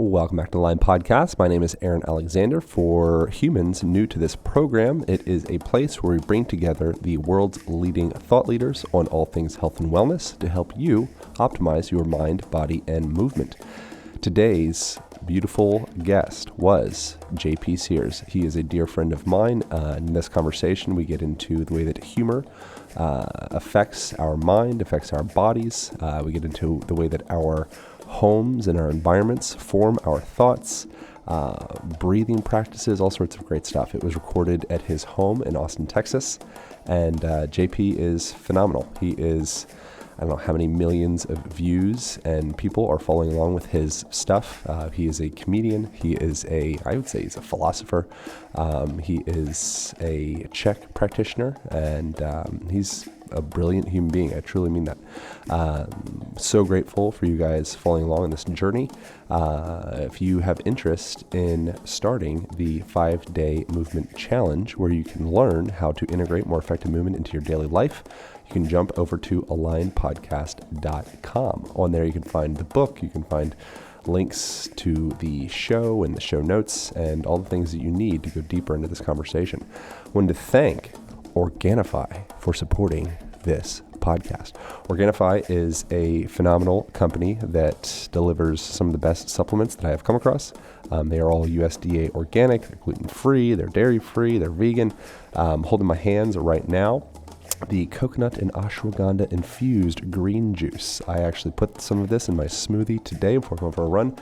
Welcome back to the Line Podcast. My name is Aaron Alexander. For humans new to this program, it is a place where we bring together the world's leading thought leaders on all things health and wellness to help you optimize your mind, body, and movement. Today's beautiful guest was JP Sears. He is a dear friend of mine. In this conversation, we get into the way that humor affects our mind, affects our bodies. We get into the way that our homes and our environments form our thoughts, breathing practices, all sorts of great stuff. It was recorded at his home in Austin, Texas, and JP is phenomenal. He is, I don't know how many millions of views, and people are following along with his stuff. He is a comedian. He is I would say he's a philosopher. He is a Czech practitioner, and he's a brilliant human being. I truly mean that. So grateful for you guys following along on this journey. If you have interest in starting the 5-day movement challenge, where you can learn how to integrate more effective movement into your daily life, you can jump over to alignpodcast.com. On there, you can find the book, you can find links to the show and the show notes and all the things that you need to go deeper into this conversation. I wanted to thank Organifi for supporting this podcast. Organifi is a phenomenal company that delivers some of the best supplements that I have come across. They are all USDA organic, they're gluten-free, they're dairy-free, they're vegan. Holding my hands right now the coconut and ashwagandha infused green juice. I actually put some of this in my smoothie today before going for a run,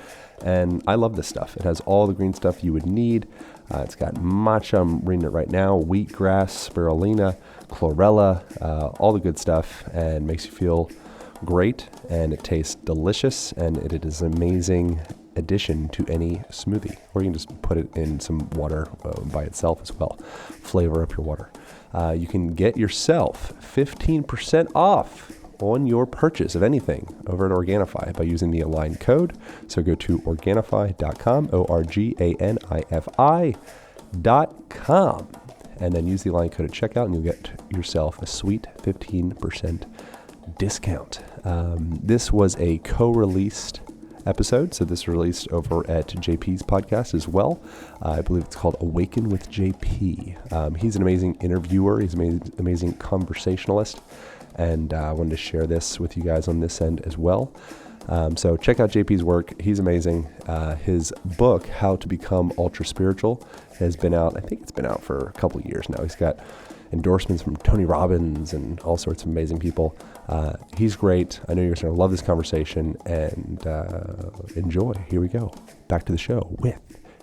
and I love this stuff. It has all the green stuff you would need. It's got matcha, I'm reading it right now, wheatgrass, spirulina, chlorella, all the good stuff, and makes you feel great, and it tastes delicious, and it is an amazing addition to any smoothie, or you can just put it in some water by itself as well. Flavor up your water. You can get yourself 15% off on your purchase of anything over at Organifi by using the Align code. So go to Organifi.com, Organifi.com, and then use the Align code at checkout, and you'll get yourself a sweet 15% discount. This was a co-released episode, so this was released over at JP's podcast as well. I believe it's called Awaken with JP. He's an amazing interviewer. He's an amazing conversationalist, and I wanted to share this with you guys on this end as well. So check out JP's work. He's amazing. His book, How to Become Ultra Spiritual, has been out. I think it's been out for a couple of years now. He's got endorsements from Tony Robbins and all sorts of amazing people. He's great. I know you're going to love this conversation, and enjoy. Here we go. Back to the show with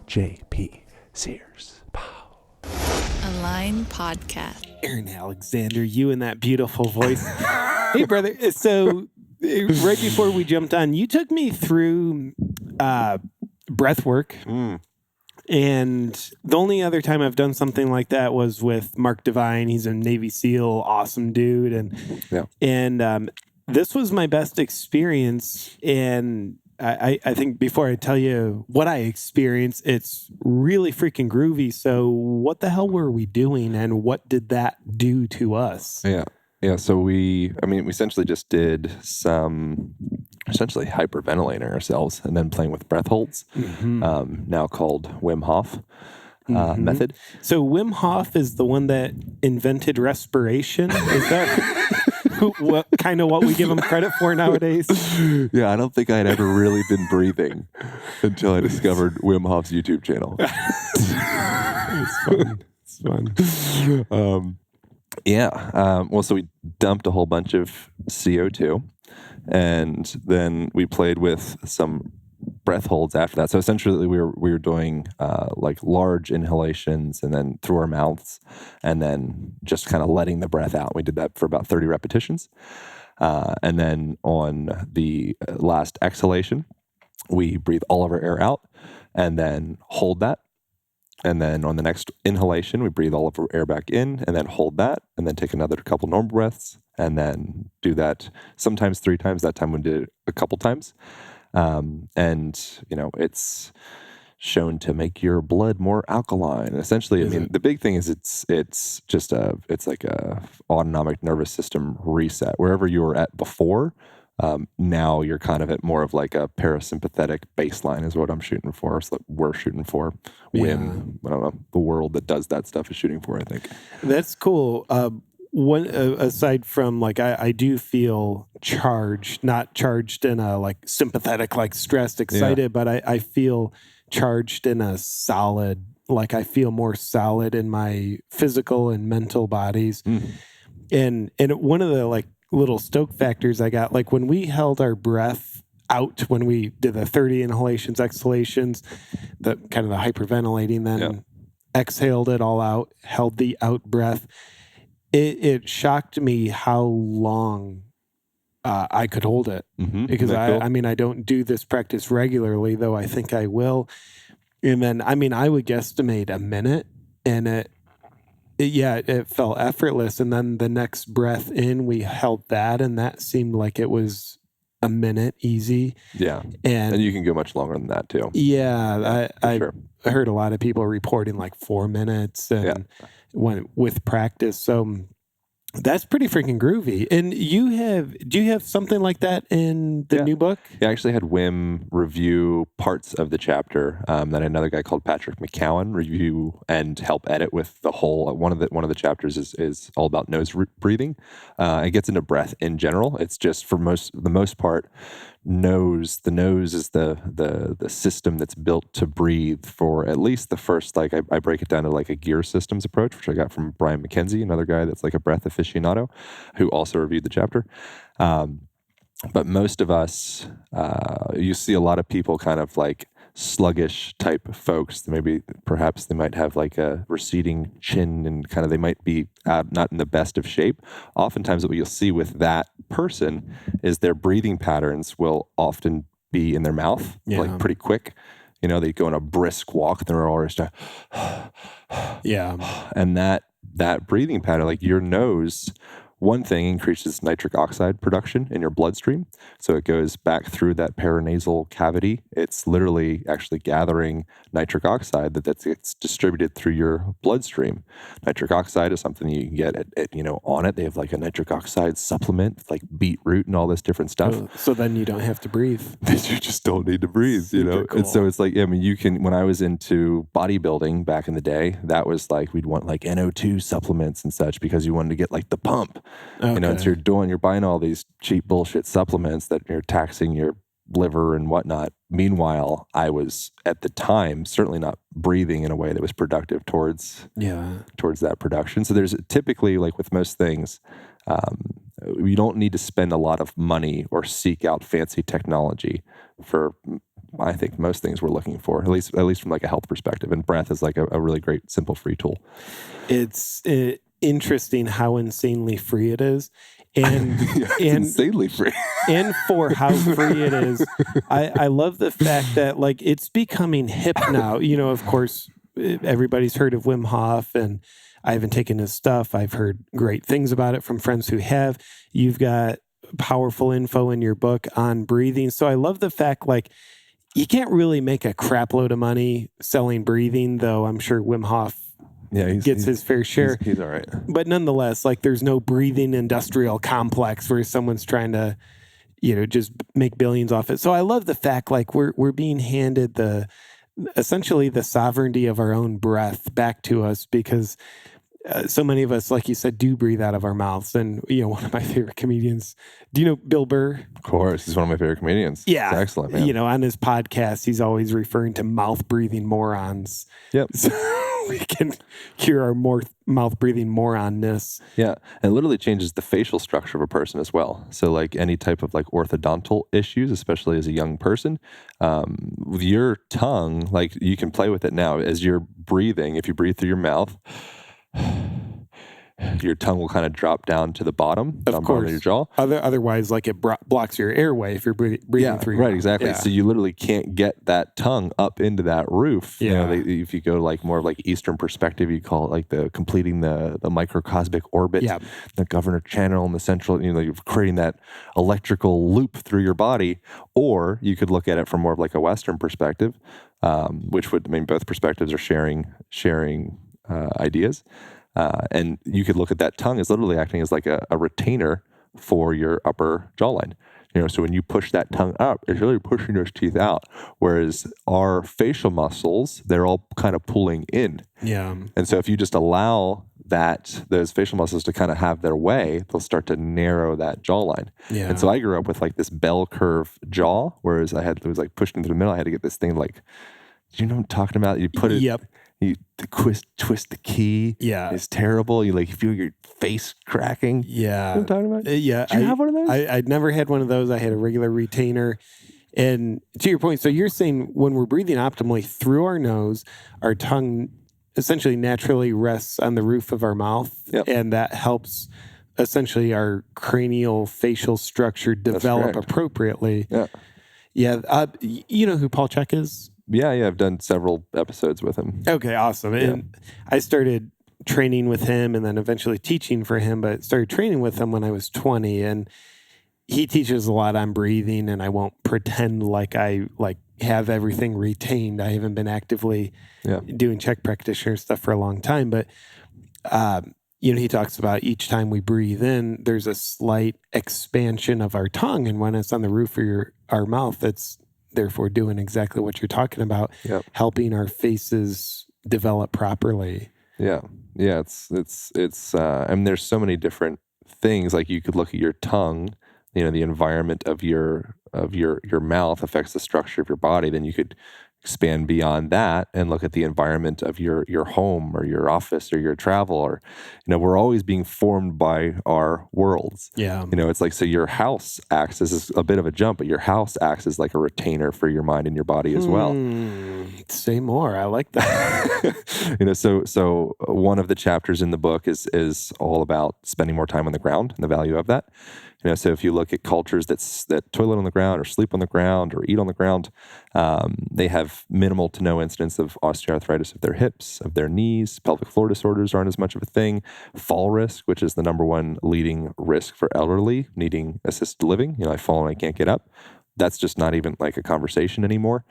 JP Sears. Pow. Align Podcast. Aaron Alexander, you and that beautiful voice. Hey, brother. So right before we jumped on, you took me through breath work. And the only other time I've done something like that was with Mark Devine. He's a Navy SEAL, awesome dude. And this was my best experience. And I think before I tell you what I experienced, it's really freaking groovy. So what the hell were we doing, and what did that do to us? Yeah. So we essentially just did some hyperventilating ourselves and then playing with breath holds, now called Wim Hof method. So Wim Hof is the one that invented respiration. Is that what we give him credit for nowadays? Yeah, I don't think I had ever really been breathing until I discovered Wim Hof's YouTube channel. It's fun. So we dumped a whole bunch of CO2, and then we played with some breath holds after that. So essentially we were doing like large inhalations and then through our mouths, and then just kind of letting the breath out. We did that for about 30 repetitions. And then on the last exhalation, we breathe all of our air out and then hold that. And then on the next inhalation, we breathe all of our air back in and then hold that, and then take another couple normal breaths, and then do that sometimes 3 times. That time we did it a couple times. It's shown to make your blood more alkaline. And essentially, the big thing is it's like a autonomic nervous system reset. Wherever you were at before, Now you're kind of at more of like a parasympathetic baseline is what I'm shooting for. So we're shooting for. Wim, I don't know, the world that does that stuff is shooting for, I think. That's cool. One aside from like I do feel charged, not charged in a like sympathetic, like stressed, excited, but I feel charged in a solid, like I feel more solid in my physical and mental bodies. And one of the like little stoke factors I got, like when we held our breath out, when we did the 30 inhalations, exhalations, the kind of the hyperventilating, then exhaled it all out, held the out breath. It shocked me how long I could hold it, because I mean, I don't do this practice regularly, though I think I will. And then, I mean, I would guesstimate a minute, and it felt effortless. And then the next breath in, we held that, and that seemed like it was a minute easy. Yeah. And you can go much longer than that too. Yeah. I heard a lot of people reporting like 4 minutes and when with practice. So that's pretty freaking groovy. And do you have something like that in the new book? Yeah, I actually had Wim review parts of the chapter. Then another guy called Patrick McCowan review and help edit with the whole. One of the chapters is all about nose breathing. It gets into breath in general. It's just for the most part, nose. The nose is the system that's built to breathe for at least the first, like I break it down to like a gear systems approach, which I got from Brian McKenzie, another guy that's like a breath aficionado who also reviewed the chapter. But most of us, you see a lot of people kind of like sluggish type folks. Perhaps they might have like a receding chin and kind of they might be not in the best of shape. Oftentimes what you'll see with that person is their breathing patterns will often be in their mouth, like pretty quick. You know, they go on a brisk walk and they're always and that breathing pattern, like your nose, one thing increases nitric oxide production in your bloodstream. So it goes back through that paranasal cavity. It's literally actually gathering nitric oxide that's distributed through your bloodstream. Nitric oxide is something you can get on it. They have like a nitric oxide supplement, like beetroot and all this different stuff. Oh, so then you don't have to breathe. You just don't need to breathe, Super cool. And so it's like, I mean, you can, when I was into bodybuilding back in the day, that was like, we'd want like NO2 supplements and such because you wanted to get like the pump. Okay. And so you're buying all these cheap bullshit supplements that you're taxing your liver and whatnot. Meanwhile, I was at the time certainly not breathing in a way that was productive towards that production. So there's typically, like with most things, you don't need to spend a lot of money or seek out fancy technology for, I think, most things we're looking for, at least from like a health perspective. And breath is like a really great, simple, free tool. It's interesting how insanely free it is. And it's insanely free. And for how free it is, I love the fact that like it's becoming hip now. You know, of course, everybody's heard of Wim Hof, and I haven't taken his stuff. I've heard great things about it from friends who have. You've got powerful info in your book on breathing. So I love the fact like you can't really make a crap load of money selling breathing, though I'm sure Wim Hof gets his fair share. He's all right. But nonetheless, like there's no breathing industrial complex where someone's trying to, just make billions off it. So I love the fact like we're being handed essentially the sovereignty of our own breath back to us because so many of us, like you said, do breathe out of our mouths. And, one of my favorite comedians, do you know Bill Burr? Of course. He's one of my favorite comedians. Yeah. He's excellent, man. On his podcast, he's always referring to mouth breathing morons. Yep. So we can cure our mouth breathing moronness. Yeah. And it literally changes the facial structure of a person as well. So like any type of like orthodontal issues, especially as a young person, with your tongue, like you can play with it now as you're breathing. If you breathe through your mouth, your tongue will kind of drop down to the bottom of your jaw. Otherwise, like it blocks your airway if you're breathing through your mouth. Right, exactly. Yeah. So you literally can't get that tongue up into that roof. Yeah. If you go like more of like Eastern perspective, you call it like completing the microcosmic orbit, the governor channel in the central, you're creating that electrical loop through your body. Or you could look at it from more of like a Western perspective, which would, both perspectives are sharing ideas. And you could look at that tongue as literally acting as like a retainer for your upper jawline. So when you push that tongue up, it's really pushing those teeth out. Whereas our facial muscles, they're all kind of pulling in. Yeah. And so if you just allow those facial muscles to kind of have their way, they'll start to narrow that jawline. Yeah. And so I grew up with like this bell curve jaw, whereas it was like pushed into the middle. I had to get this thing like, do you know what I'm talking about? You put it, Yep. you twist the key. Yeah. It's terrible. You like feel your face cracking. Yeah. You know what I'm talking about? Yeah. Did you have one of those? I'd never had one of those. I had a regular retainer. And to your point, so you're saying when we're breathing optimally through our nose, our tongue essentially naturally rests on the roof of our mouth. Yep. And that helps essentially our cranial facial structure develop correct. appropriately. Yeah. Yeah. You know who Paul Check is? Yeah. I've done several episodes with him. Okay, awesome. And I started training with him and then eventually teaching for him, but started training with him when I was 20. And he teaches a lot on breathing, and I won't pretend like I have everything retained. I haven't been actively doing check practitioner stuff for a long time, but he talks about each time we breathe in, there's a slight expansion of our tongue, and when it's on the roof of our mouth, it's therefore doing exactly what you're talking about, helping our faces develop properly. Yeah. It's I mean, there's so many different things. Like you could look at your tongue. The environment of your mouth affects the structure of your body. Then you could expand beyond that and look at the environment of your home or your office or your travel. Or, we're always being formed by our worlds. Yeah. It's like, so your house acts as a bit of a jump, but your house acts as like a retainer for your mind and your body as well. Say more. I like that. So one of the chapters in the book is all about spending more time on the ground and the value of that. So if you look at cultures that toilet on the ground or sleep on the ground or eat on the ground, they have minimal to no incidence of osteoarthritis of their hips, of their knees. Pelvic floor disorders aren't as much of a thing. Fall risk, which is the number one leading risk for elderly needing assisted living. I fall and I can't get up. That's just not even like a conversation anymore.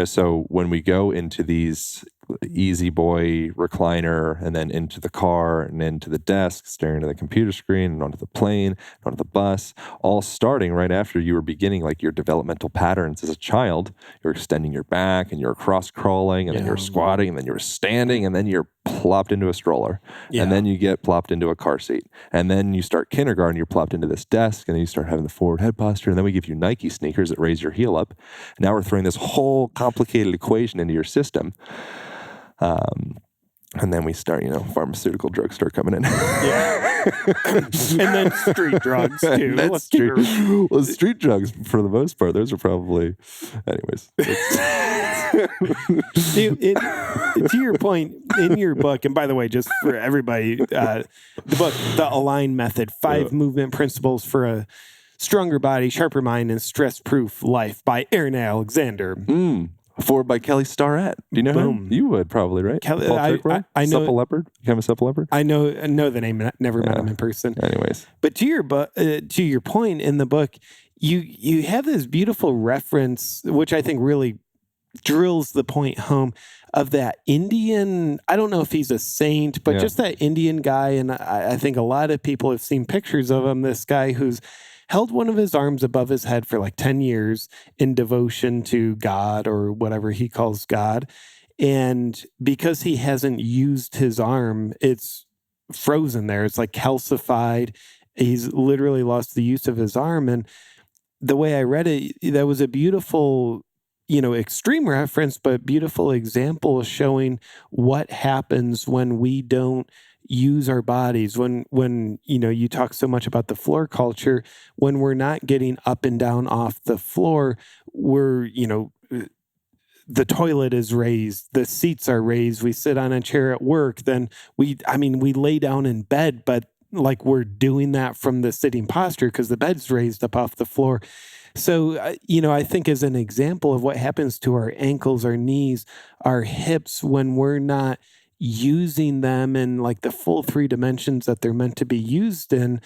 So when we go into these easy boy recliner and then into the car and into the desk, staring at the computer screen and onto the plane, and onto the bus, all starting right after you were beginning like your developmental patterns as a child. You're extending your back and you're cross crawling and then you're squatting and then you're standing and then you're plopped into a stroller and then you get plopped into a car seat and then you start kindergarten, you're plopped into this desk and then you start having the forward head posture and then we give you Nike sneakers that raise your heel up. Now we're throwing this whole complicated equation into your system. And then we start, pharmaceutical drugs start coming in. And then street drugs too. Street drugs for the most part, those are probably, anyways. To your point, in your book, and by the way, just for everybody, the book, The Align Method, 5 movement principles for a stronger body, sharper mind, and stress-proof life by Aaron Alexander. Forward by Kelly Starrett. Do you know him? You would probably, right? Kelly, I know. Supple Leopard? Become a Supple Leopard? I know the name. Never met him in person. Anyways. But to your point in the book, you have this beautiful reference, which I think really drills the point home of that Indian. I don't know if he's a saint, but just that Indian guy. And I think a lot of people have seen pictures of him. This guy who's held one of his arms above his head for like 10 years in devotion to God or whatever he calls God. And because he hasn't used his arm, it's frozen there. It's like calcified. He's literally lost the use of his arm. And the way I read it, that was a beautiful, extreme reference, but beautiful example showing what happens when we don't use our bodies, when you talk so much about the floor culture, when we're not getting up and down off the floor, we're, the toilet is raised, the seats are raised, we sit on a chair at work, then we lay down in bed, but like we're doing that from the sitting posture because the bed's raised up off the floor. So, I think as an example of what happens to our ankles, our knees, our hips, when we're not using them in like the full 3 dimensions that they're meant to be used in,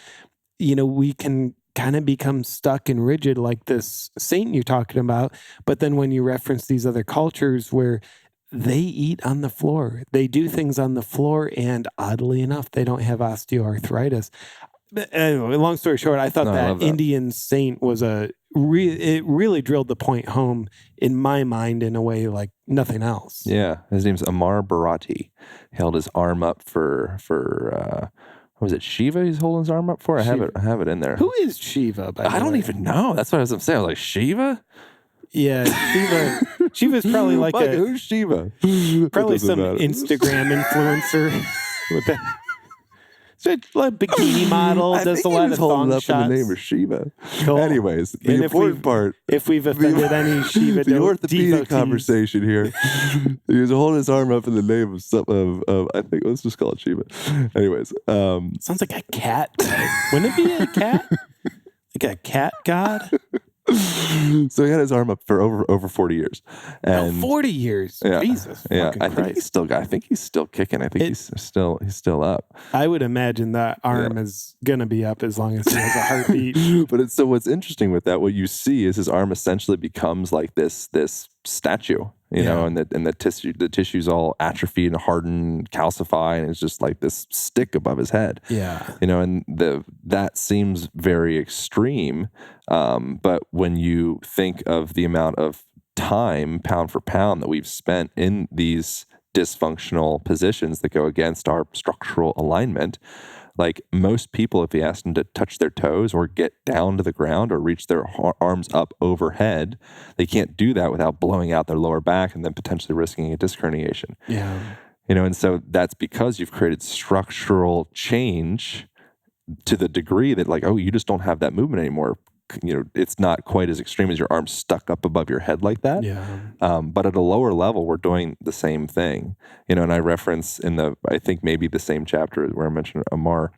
we can kind of become stuck and rigid like this saint you're talking about. But then when you reference these other cultures where they eat on the floor, they do things on the floor, and oddly enough, they don't have osteoarthritis. But anyway, long story short, I thought No, I that love that. Indian saint was it really drilled the point home in my mind in a way like nothing else. Yeah, his name's Amar Bharati. He held his arm up for what was it, Shiva? He's holding his arm up for. I have it in there. Who is Shiva? By the I don't way? even know. That's what I was saying. I was like, Shiva. Yeah, Shiva's probably like who's Shiva? probably It doesn't some matter. Instagram influencer with that. So like bikini model I does think a he lot was of holding thong up shots. in the name of Shiva. Cool. Anyways, the And if important part. If we've offended any Shiva the orthopedic devotees, conversation here. He was holding his arm up in the name of some of I think let's just call it Shiva. Anyways, sounds like a cat. Wouldn't it be a cat? Like a cat god? so he had his arm up for over 40 years. And 40 years. Yeah, Jesus. yeah. fucking I think Christ. I think he's still kicking. I think he's still up. I would imagine that arm is gonna be up as long as he has a heartbeat. But so what's interesting with that, what you see is his arm essentially becomes like this statue, you know, and the tissue's all atrophied and hardened, calcify, and it's just like this stick above his head. Yeah. You know, and that seems very extreme. But when you think of the amount of time, pound for pound, that we've spent in these dysfunctional positions that go against our structural alignment, like most people, if you ask them to touch their toes or get down to the ground or reach their arms up overhead, they can't do that without blowing out their lower back and then potentially risking a disc herniation. Yeah. You know, and so that's because you've created structural change to the degree that like, oh, you just don't have that movement anymore. You know, it's not quite as extreme as your arms stuck up above your head like that. Yeah. But at a lower level, we're doing the same thing. You know, and I reference I think maybe the same chapter where I mentioned Amar,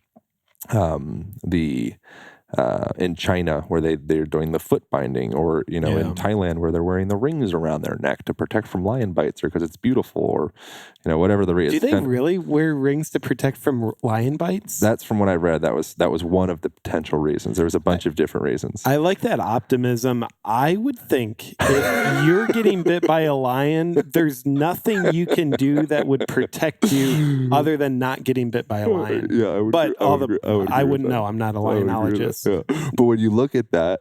in China where they're doing the foot binding, or you know, in Thailand where they're wearing the rings around their neck to protect from lion bites, or because it's beautiful, or you know, whatever the reason. Do they really wear rings to protect from lion bites? That's from what I read. That was one of the potential reasons. There was a bunch of different reasons. I like that optimism. I would think if you're getting bit by a lion, there's nothing you can do that would protect you other than not getting bit by a lion. Yeah, I would. But I wouldn't know. know. I'm not a lionologist. Yeah. But when you look at that,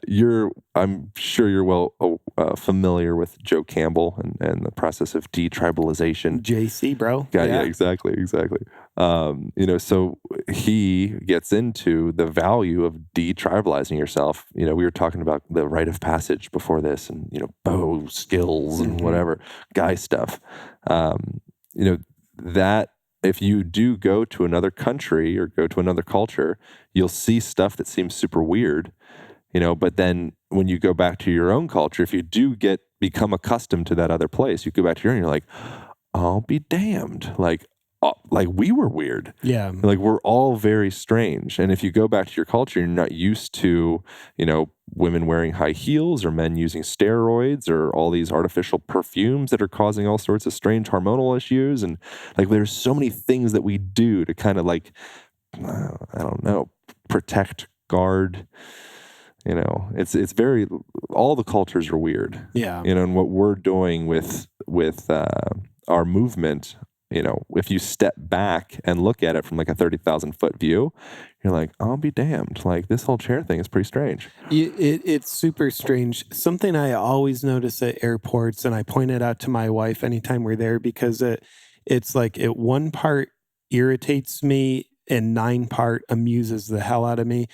I'm sure you're well familiar with Joe Campbell and the process of detribalization. JC, bro. Yeah, exactly. You know, so he gets into the value of detribalizing yourself. You know, we were talking about the rite of passage before this, and you know, bow skills and whatever guy stuff. You know, that if you do go to another country or go to another culture, you'll see stuff that seems super weird. You know, but then when you go back to your own culture, if you do become accustomed to that other place, you go back to your own, you're like, I'll be damned. Like we were weird. Yeah. Like we're all very strange. And if you go back to your culture, you're not used to, you know, women wearing high heels or men using steroids or all these artificial perfumes that are causing all sorts of strange hormonal issues. And like, there's so many things that we do to kind of like, I don't know, protect, guard. You know, it's very, all the cultures are weird. Yeah. You know, and what we're doing with our movement, you know, if you step back and look at it from like a 30,000 foot view, you're like, I'll be damned. Like this whole chair thing is pretty strange. It's super strange. Something I always notice at airports, and I point it out to my wife anytime we're there, because it's like it one part irritates me and 9 part amuses the hell out of me.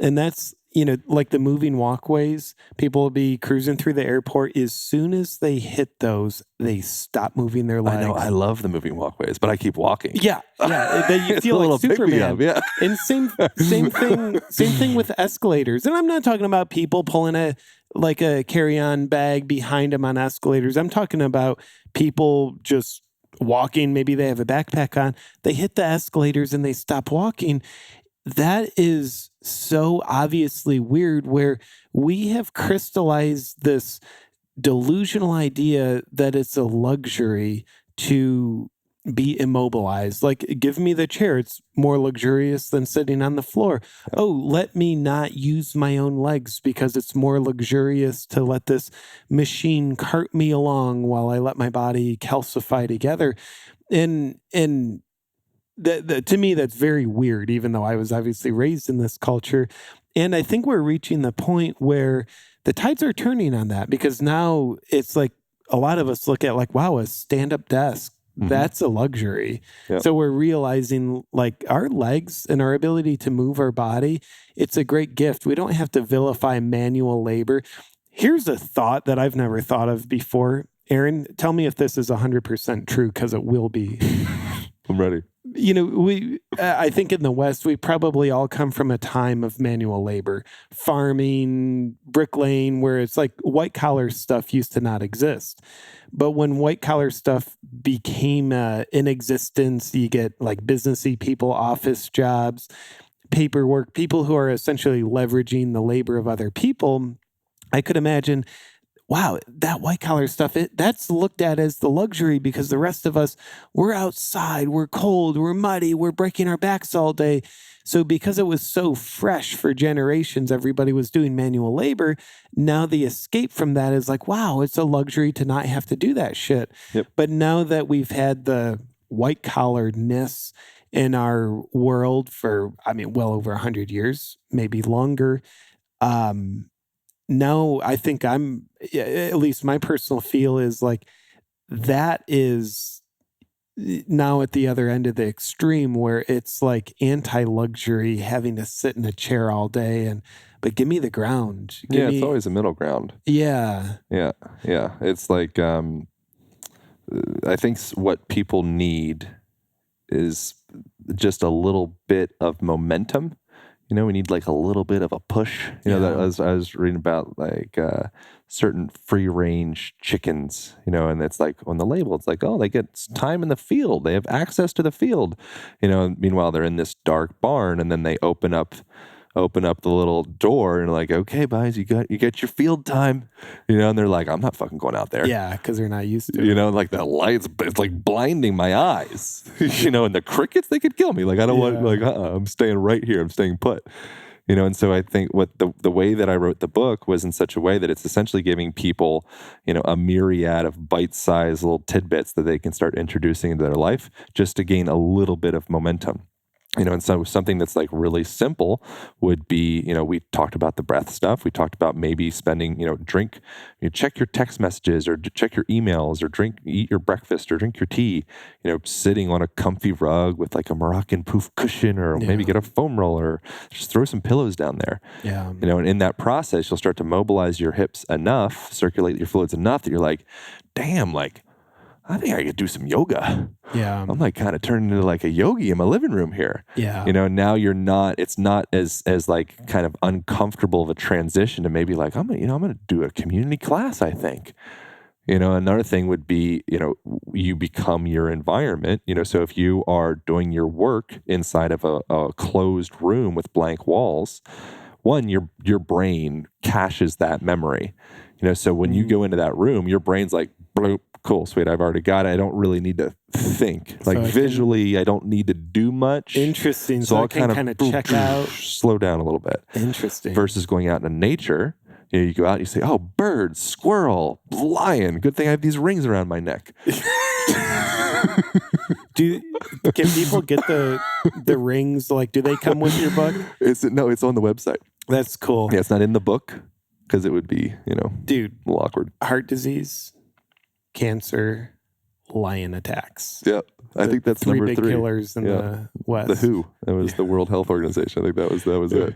And that's, you know, like the moving walkways, people will be cruising through the airport. As soon as they hit those, they stop moving their legs. I know, I love the moving walkways, but I keep walking. Yeah. You feel like Superman. Yeah. And same thing with escalators. And I'm not talking about people pulling a carry-on bag behind them on escalators. I'm talking about people just walking. Maybe they have a backpack on. They hit the escalators and they stop walking. That is so obviously weird, where we have crystallized this delusional idea that it's a luxury to be immobilized. Like, give me the chair. It's more luxurious than sitting on the floor. Oh, let me not use my own legs because it's more luxurious to let this machine cart me along while I let my body calcify together. And to me, that's very weird, even though I was obviously raised in this culture. And I think we're reaching the point where the tides are turning on that, because now it's like a lot of us look at like, wow, a stand-up desk, that's a luxury. Yep. So we're realizing like our legs and our ability to move our body, it's a great gift. We don't have to vilify manual labor. Here's a thought that I've never thought of before. Aaron, tell me if this is 100% true, because it will be. I'm ready. You know, I think in the West, we probably all come from a time of manual labor, farming, bricklaying, where it's like white collar stuff used to not exist. But when white collar stuff became in existence, you get like businessy people, office jobs, paperwork, people who are essentially leveraging the labor of other people. I could imagine, wow, that white collar stuff, that's looked at as the luxury, because the rest of us, we're outside, we're cold, we're muddy, we're breaking our backs all day. So because it was so fresh for generations, everybody was doing manual labor. Now the escape from that is like, wow, it's a luxury to not have to do that shit. Yep. But now that we've had the white collaredness in our world for, I mean, well over 100 years, maybe longer, now I think at least my personal feel is like that is now at the other end of the extreme, where it's like anti-luxury, having to sit in a chair all day, but give me the ground. It's always a middle ground. Yeah. Yeah. It's like I think what people need is just a little bit of momentum. You know, we need like a little bit of a push. You know, that I was reading about like certain free range chickens, you know, and it's like on the label, it's like, oh, they get time in the field. They have access to the field. You know, meanwhile, they're in this dark barn, and then they open up the little door and like, okay, guys, you got your field time, you know, and they're like, I'm not fucking going out there. Yeah, because they're not used to it. You know, like the lights, it's like blinding my eyes, you know, and the crickets, they could kill me. Like, I don't want, like, I'm staying right here. I'm staying put, you know. And so I think what the way that I wrote the book was in such a way that it's essentially giving people, you know, a myriad of bite-sized little tidbits that they can start introducing into their life just to gain a little bit of momentum. You know, and so something that's like really simple would be, you know, we talked about the breath stuff. We talked about maybe spending, you know, check your text messages, or check your emails, or eat your breakfast, or drink your tea, you know, sitting on a comfy rug with like a Moroccan poof cushion, or maybe get a foam roller, just throw some pillows down there. Yeah. You know, and in that process, you'll start to mobilize your hips enough, circulate your fluids enough that you're like, damn, like, I think I could do some yoga. Yeah. I'm like kind of turning into like a yogi in my living room here. Yeah. You know, now it's not as like kind of uncomfortable of a transition to maybe like, I'm going to do a community class, I think. You know, another thing would be, you know, you become your environment. You know, so if you are doing your work inside of a closed room with blank walls, one, your brain caches that memory. You know, so when you go into that room, your brain's like, bloop, cool, sweet, I've already got it. I don't really need to think. Like visually, I don't need to do much. Interesting. So I can kind of check out. Slow down a little bit. Interesting. Versus going out into nature, you know, you go out and you say, oh, bird, squirrel, lion. Good thing I have these rings around my neck. Can people get the rings? Like, do they come with your book? No, it's on the website. That's cool. Yeah, it's not in the book because it would be, you know, dude, a little awkward. Heart disease, cancer, lion attacks. Yeah, I think that's three number big three. killers in the West. The WHO. That was the World Health Organization. I think that was it.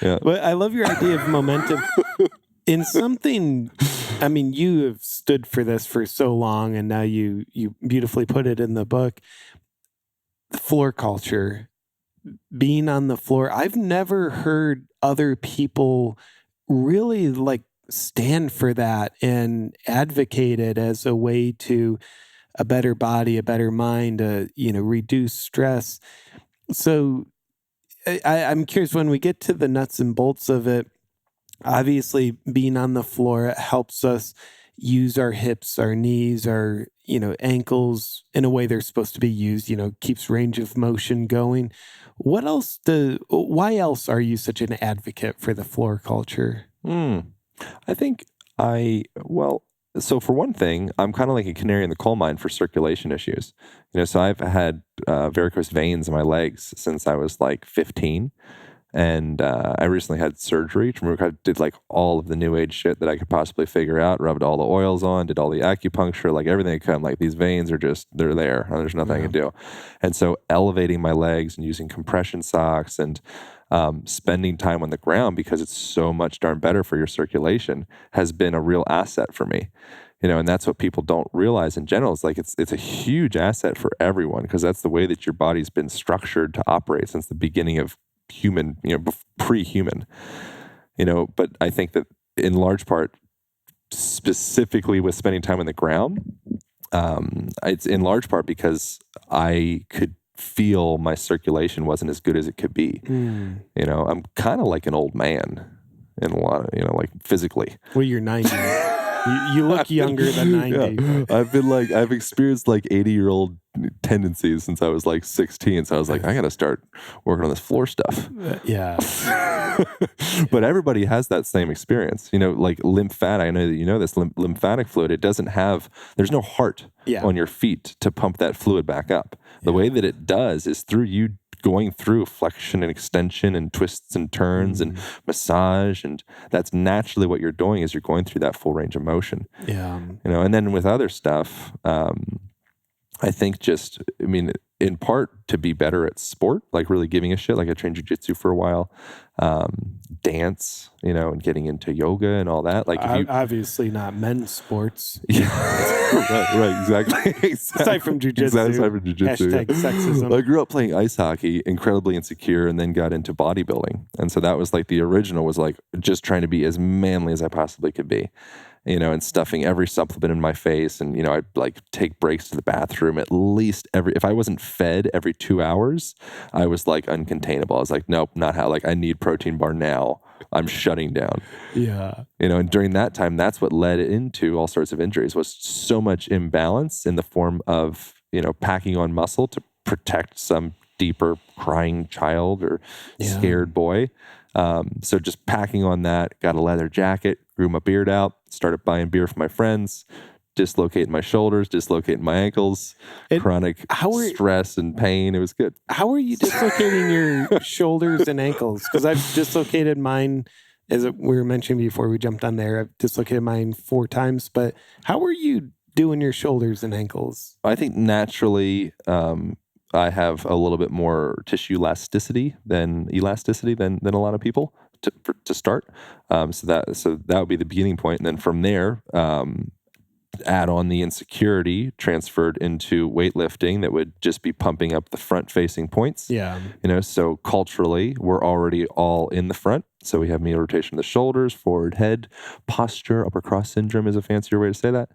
Yeah. But I love your idea of momentum in something. I mean, you have stood for this for so long, and now you beautifully put it in the book. Floor culture, being on the floor. I've never heard other people really like stand for that and advocate it as a way to a better body, a better mind, reduce stress. So I'm curious, when we get to the nuts and bolts of it, obviously being on the floor helps us use our hips, our knees, our, ankles in a way they're supposed to be used, keeps range of motion going. Why else are you such an advocate for the floor culture? I think So for one thing, I'm kind of like a canary in the coal mine for circulation issues. So I've had varicose veins in my legs since I was like 15. And I recently had surgery to remove. I did like all of the new age shit that I could possibly figure out, rubbed all the oils on, did all the acupuncture, like everything could come. Like these veins are just, they're there. And there's nothing I can do. And so elevating my legs and using compression socks and spending time on the ground, because it's so much darn better for your circulation, has been a real asset for me. And that's what people don't realize in general. It's like it's a huge asset for everyone, because that's the way that your body's been structured to operate since the beginning of human, pre-human. But I think that in large part, specifically with spending time on the ground, it's in large part because I could feel my circulation wasn't as good as it could be. I'm kind of like an old man in a lot of, like physically. Well, you're 90. You look younger than 90. Yeah. I've experienced like 80-year-old tendencies since I was like 16. So I was like, I got to start working on this floor stuff. Yeah. But everybody has that same experience. Like lymphatic, I know that you know this, lymphatic fluid, there's no heart on your feet to pump that fluid back up. The way that it does is through you going through flexion and extension and twists and turns and massage, and that's naturally what you're doing, is you're going through that full range of motion. Yeah. And then with other stuff, I think in part to be better at sport, like really giving a shit. Like I trained jiu-jitsu for a while, dance, and getting into yoga and all that. Like obviously not men's sports. Yeah, right, exactly. Aside from jiu-jitsu. Hashtag sexism. I grew up playing ice hockey, incredibly insecure, and then got into bodybuilding. And so that was like the original, was like just trying to be as manly as I possibly could be. And stuffing every supplement in my face. And, I'd like take breaks to the bathroom at least if I wasn't fed every 2 hours, I was like uncontainable. I was like, nope, not how, like I need protein bar now. I'm shutting down. Yeah. And during that time, that's what led into all sorts of injuries, was so much imbalance in the form of, packing on muscle to protect some deeper crying child or scared boy. So just packing on that, got a leather jacket, grew my beard out, started buying beer from my friends, dislocating my shoulders, dislocating my ankles, chronic stress and pain. It was good. How are you dislocating your shoulders and ankles? Because I've dislocated mine, as we were mentioning before we jumped on there. I've dislocated mine 4 times. But how are you doing your shoulders and ankles? I think naturally, I have a little bit more tissue elasticity than a lot of people to start. So that would be the beginning point. And then from there, add on the insecurity transferred into weightlifting that would just be pumping up the front facing points. Yeah. So culturally, we're already all in the front. So we have medial rotation of the shoulders, forward head, posture, upper cross syndrome is a fancier way to say that.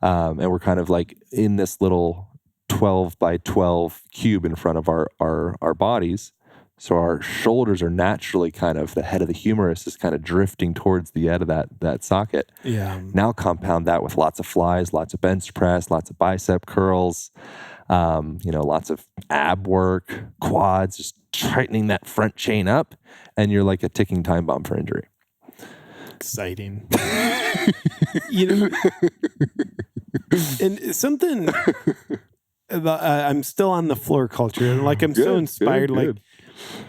And we're kind of like in this little 12 by 12 cube in front of our bodies. So our shoulders are naturally kind of, the head of the humerus is kind of drifting towards the end of that socket. Yeah. Now compound that with lots of flies, lots of bench press, lots of bicep curls, lots of ab work, quads, just tightening that front chain up, and you're like a ticking time bomb for injury. Exciting. And something about, I'm still on the floor culture, and like I'm so inspired. Good.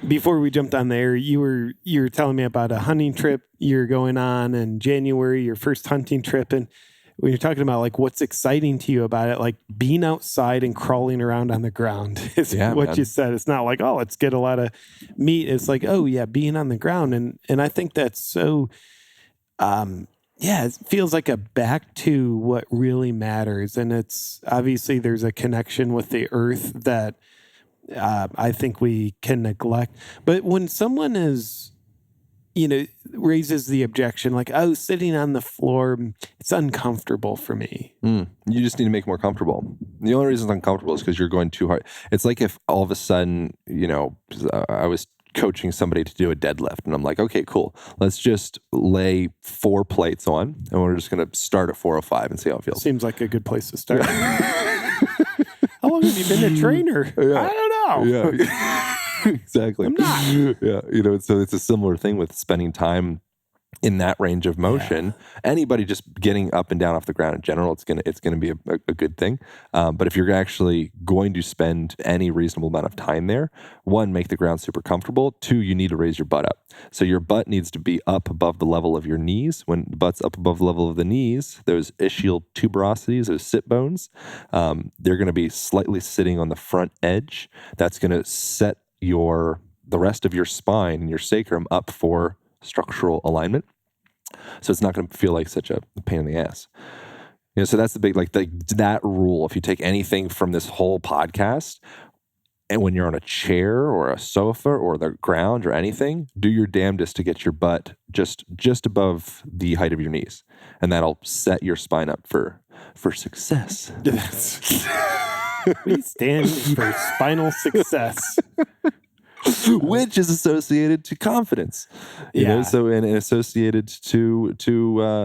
Before we jumped on there, you were telling me about a hunting trip you're going on in January, your first hunting trip, and when you're talking about like what's exciting to you about it, like being outside and crawling around on the ground is what you said. It's not like, oh, let's get a lot of meat. It's like, oh yeah, being on the ground, and I think that's so. It feels like a back to what really matters, and it's obviously there's a connection with the earth that. I think we can neglect. But when someone raises the objection, like, oh, sitting on the floor, it's uncomfortable for me. You just need to make it more comfortable. The only reason it's uncomfortable is because you're going too hard. It's like if all of a sudden, I was coaching somebody to do a deadlift, and I'm like, okay, cool. Let's just lay 4 plates on, and we're just going to start at 405 and see how it feels. Seems like a good place to start. How long have you been a trainer? Yeah. I don't know. Yeah, exactly. I'm not. Yeah, so it's a similar thing with spending time in that range of motion. Anybody just getting up and down off the ground in general, it's gonna be a good thing. But if you're actually going to spend any reasonable amount of time there, one, make the ground super comfortable. Two, you need to raise your butt up. So your butt needs to be up above the level of your knees. When the butt's up above the level of the knees, those ischial tuberosities, those sit bones, they're going to be slightly sitting on the front edge. That's going to set the rest of your spine and your sacrum up for structural alignment. So it's not going to feel like such a pain in the ass. So that's the big, that rule. If you take anything from this whole podcast, and when you're on a chair or a sofa or the ground or anything, do your damnedest to get your butt just above the height of your knees. And that'll set your spine up for success. We stand for spinal success. Which is associated to confidence, you know. So and associated to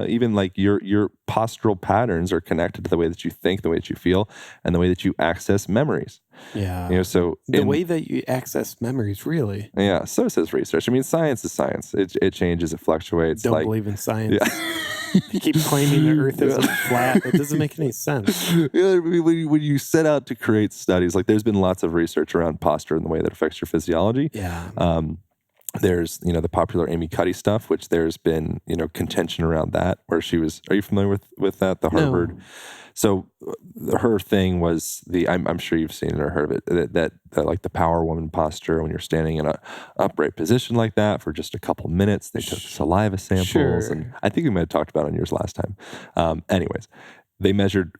even like your postural patterns are connected to the way that you think, the way that you feel, and the way that you access memories. So the way that you access memories, really. Yeah. So says research. I mean, science is science. It changes. It fluctuates. Don't believe in science. Yeah. You keep claiming the Earth isn't flat. It doesn't make any sense. When you set out to create studies, like there's been lots of research around posture and the way that affects your physiology. Yeah. There's, the popular Amy Cuddy stuff, which there's been, contention around that, where she was, are you familiar with that? The Harvard. No. So her thing was I'm sure you've seen it or heard of it, that like the power woman posture, when you're standing in a upright position like that for just a couple minutes, they took saliva samples. And I think we might have talked about it on yours last time. Anyways, they measured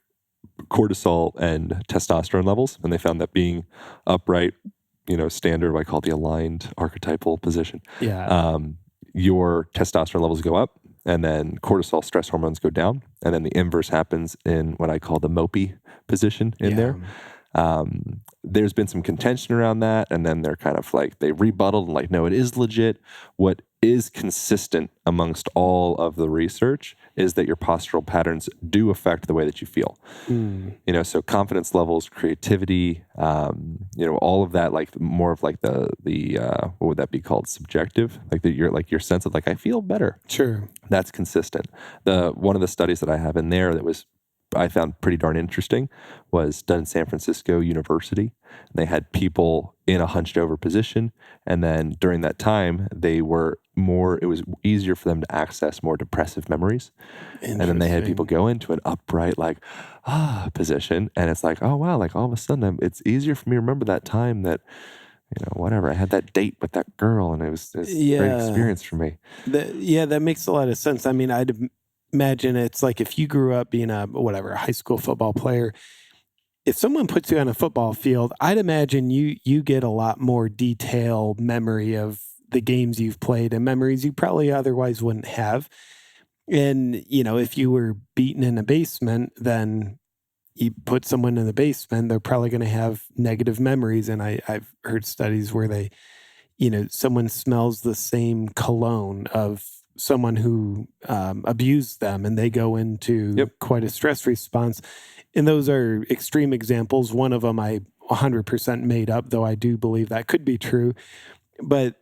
cortisol and testosterone levels, and they found that being upright, standard, what I call the aligned archetypal position. Yeah. Your testosterone levels go up, and then cortisol stress hormones go down. And then the inverse happens in what I call the mopey position in there. There's been some contention around that. And then they're kind of like, they rebutted and like, no, it is legit. What is consistent amongst all of the research is that your postural patterns do affect the way that you feel. So confidence levels, creativity, all of that, like more of like the what would that be called? Subjective, like your sense of like, I feel better. Sure. That's consistent. One of the studies that I have in there that I found pretty darn interesting was done in San Francisco University. They had people in a hunched over position. And then during that time, it was easier for them to access more depressive memories. And then they had people go into an upright, position. And it's like, oh, wow, like all of a sudden it's easier for me to remember that time that, whatever, I had that date with that girl and it was a great experience for me. That makes a lot of sense. I mean, I'd imagine it's like if you grew up being a high school football player, if someone puts you on a football field, I'd imagine you get a lot more detailed memory of the games you've played and memories you probably otherwise wouldn't have. And, if you were beaten in a basement, then you put someone in the basement, they're probably going to have negative memories. And I've heard studies where they, someone smells the same cologne of someone who abused them and they go into quite a stress response. And those are extreme examples. One of them I 100% made up, though I do believe that could be true. But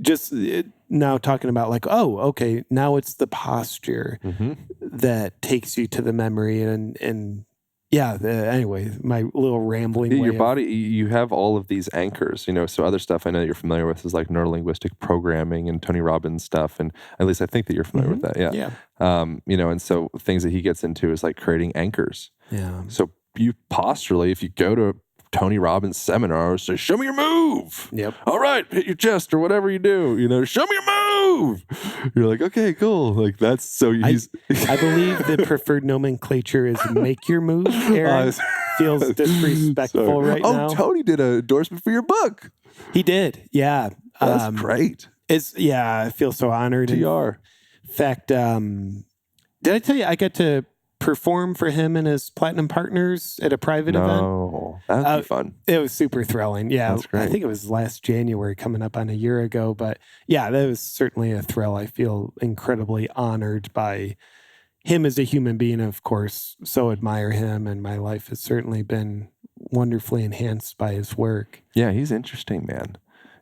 just now talking about like, oh, okay, now it's the posture that takes you to the memory. And anyway, my little rambling way. Your body, you have all of these anchors, so other stuff I know you're familiar with is like neurolinguistic programming and Tony Robbins stuff. And at least I think that you're familiar with that. Yeah. And so things that he gets into is like creating anchors. Yeah. So you posturally, if you go to Tony Robbins seminars, say, show me your move. Yep. All right, hit your chest or whatever you do, show me your move. You're like, okay, cool. Like that's so he's. I believe the preferred nomenclature is make your move. Aaron feels disrespectful right now. Oh, Tony did an endorsement for your book. He did. Yeah. That's great. I feel so honored. TR. In fact, did I tell you I got to perform for him and his platinum partners at a private event? No, that'd be fun. It was super thrilling. Yeah, that's great. I think it was last January, coming up on a year ago. But yeah, that was certainly a thrill. I feel incredibly honored by him as a human being. Of course, so admire him, and my life has certainly been wonderfully enhanced by his work. Yeah, he's interesting, man.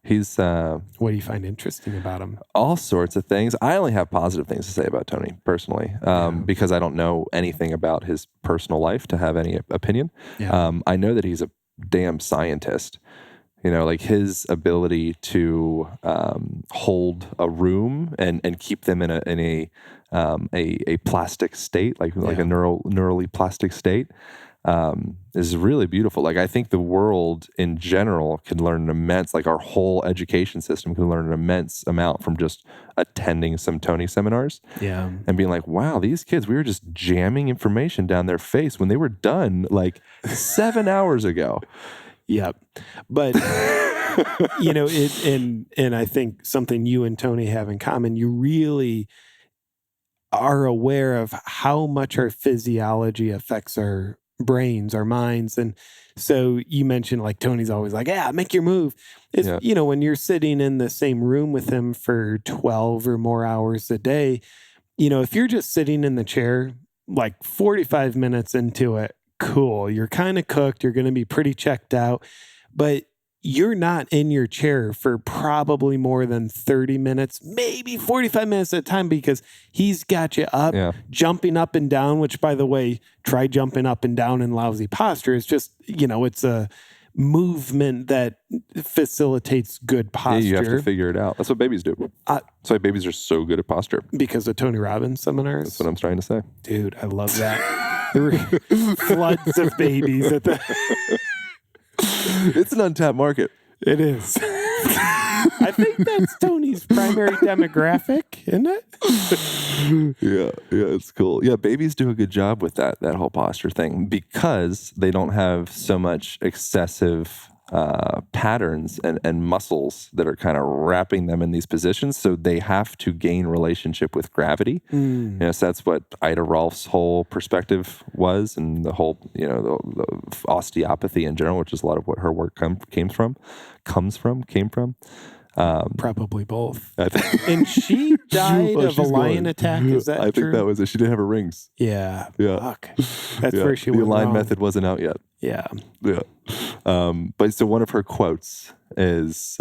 He's What do you find interesting about him? all sorts of things. I only have positive things to say about Tony personally, because I don't know anything about his personal life to have any opinion. Yeah. I know that he's a damn scientist. Like his ability to hold a room and keep them in a plastic state, like a neurally plastic state, is really beautiful. Like I think the world in general can learn an immense, like our whole education system can learn an immense amount from just attending some Tony seminars. Yeah. And being like, wow, these kids, we were just jamming information down their face when they were done like 7 hours ago. Yep. But and I think something you and Tony have in common, you really are aware of how much our physiology affects our brains, our minds. And so you mentioned like Tony's always like, yeah, make your move. It's, when you're sitting in the same room with him for 12 or more hours a day, if you're just sitting in the chair, like 45 minutes into it, cool. You're kind of cooked. You're going to be pretty checked out, but you're not in your chair for probably more than 30 minutes, maybe 45 minutes at a time, because he's got you up, jumping up and down, which, by the way, try jumping up and down in lousy posture. It's just, it's a movement that facilitates good posture. Yeah, you have to figure it out. That's what babies do. That's why babies are so good at posture. Because of Tony Robbins seminars. That's what I'm trying to say. Dude, I love that. There were floods of babies at the... It's an untapped market. It is. I think that's Tony's primary demographic, isn't it? Yeah, it's cool. Yeah, babies do a good job with that whole posture thing because they don't have so much excessive patterns and muscles that are kind of wrapping them in these positions. So they have to gain relationship with gravity. So that's what Ida Rolf's whole perspective was, and the whole, the osteopathy in general, which is a lot of what her work came from. Probably both. And she died of a lion attack. Is that true? I think that was it. She didn't have her rings. Yeah. Fuck. That's where she went The align wrong. method wasn't out yet. Yeah. But so one of her quotes is,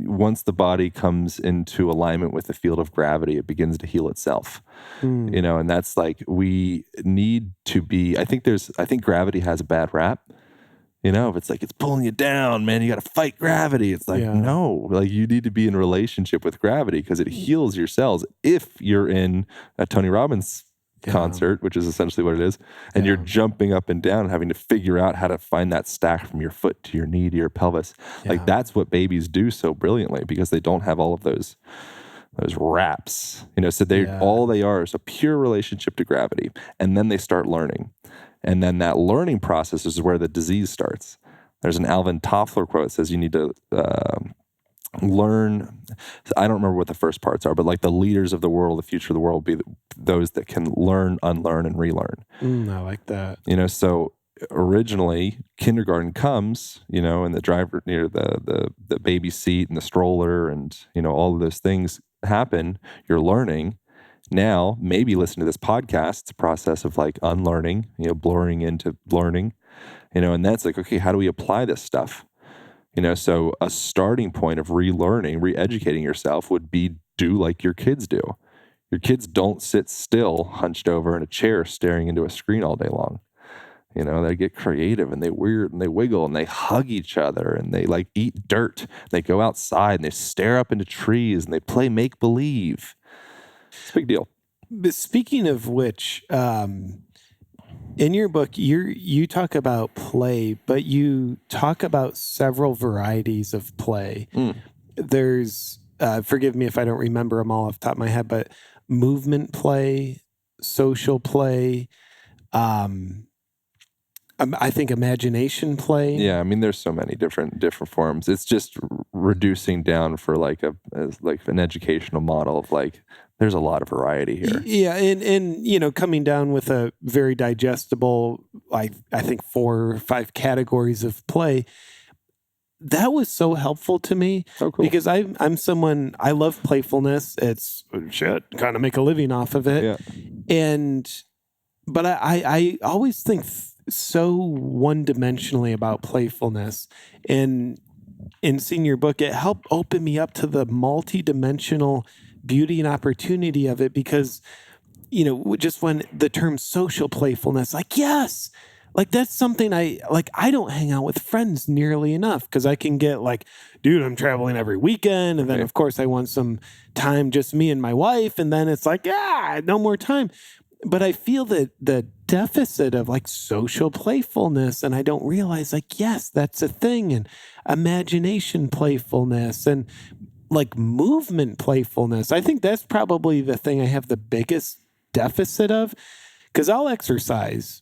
once the body comes into alignment with the field of gravity, it begins to heal itself. And that's like, we need to be, I think gravity has a bad rap. If it's like, it's pulling you down, man, you got to fight gravity. It's like, no, like you need to be in relationship with gravity because it heals your cells. If you're in a Tony Robbins concert, which is essentially what it is, and you're jumping up and down and having to figure out how to find that stack from your foot to your knee to your pelvis. Like that's what babies do so brilliantly because they don't have all of those wraps, so all they are is a pure relationship to gravity. And then they start learning. And then that learning process is where the disease starts. There's an Alvin Toffler quote that says you need to learn. I don't remember what the first parts are, but like the leaders of the world, the future of the world will be those that can learn, unlearn, and relearn. I like that. So originally kindergarten comes, and the driver, the baby seat and the stroller and, all of those things happen. You're learning. Now, maybe listen to this podcast. It's a process of like unlearning, blurring into learning, and that's like, okay, how do we apply this stuff? So a starting point of relearning, re-educating yourself would be do like your kids do. Your kids don't sit still, hunched over in a chair, staring into a screen all day long. They get creative and they weird and they wiggle and they hug each other and they like eat dirt. They go outside and they stare up into trees and they play make-believe. It's a big deal. But speaking of which, in your book, you talk about play, but you talk about several varieties of play. There's, forgive me if I don't remember them all off the top of my head, but movement play, social play, I think imagination play. Yeah, I mean, there's so many different forms. It's just reducing down for like an educational model of like, there's a lot of variety here. Yeah, and coming down with a very digestible, I think 4 or 5 categories of play. That was so helpful to me. Oh, cool. Because I'm someone, I love playfulness. It's shit, kind of make a living off of it. Yeah. But I always think so one-dimensionally about playfulness. And and seeing your book, it helped open me up to the multi-dimensional beauty and opportunity of it because, just when the term social playfulness, like, yes, like that's something I don't hang out with friends nearly enough because I can get like, dude, I'm traveling every weekend. And then of course I want some time, just me and my wife. And then it's like, no more time. But I feel that the deficit of like social playfulness, and I don't realize like, yes, that's a thing. And imagination playfulness and like movement playfulness. I think that's probably the thing I have the biggest deficit of because I'll exercise.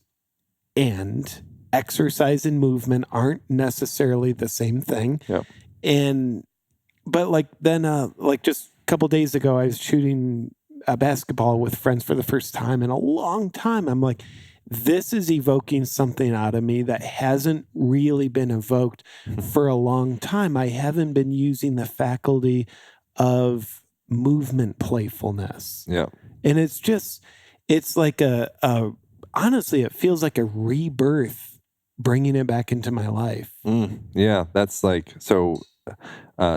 And exercise and movement aren't necessarily the same thing. Yeah. But like then, like just a couple days ago, I was shooting a basketball with friends for the first time in a long time. I'm like, this is evoking something out of me that hasn't really been evoked for a long time. I haven't been using the faculty of movement playfulness. Yeah. And it's like honestly, it feels like a rebirth, bringing it back into my life. Yeah, that's like, so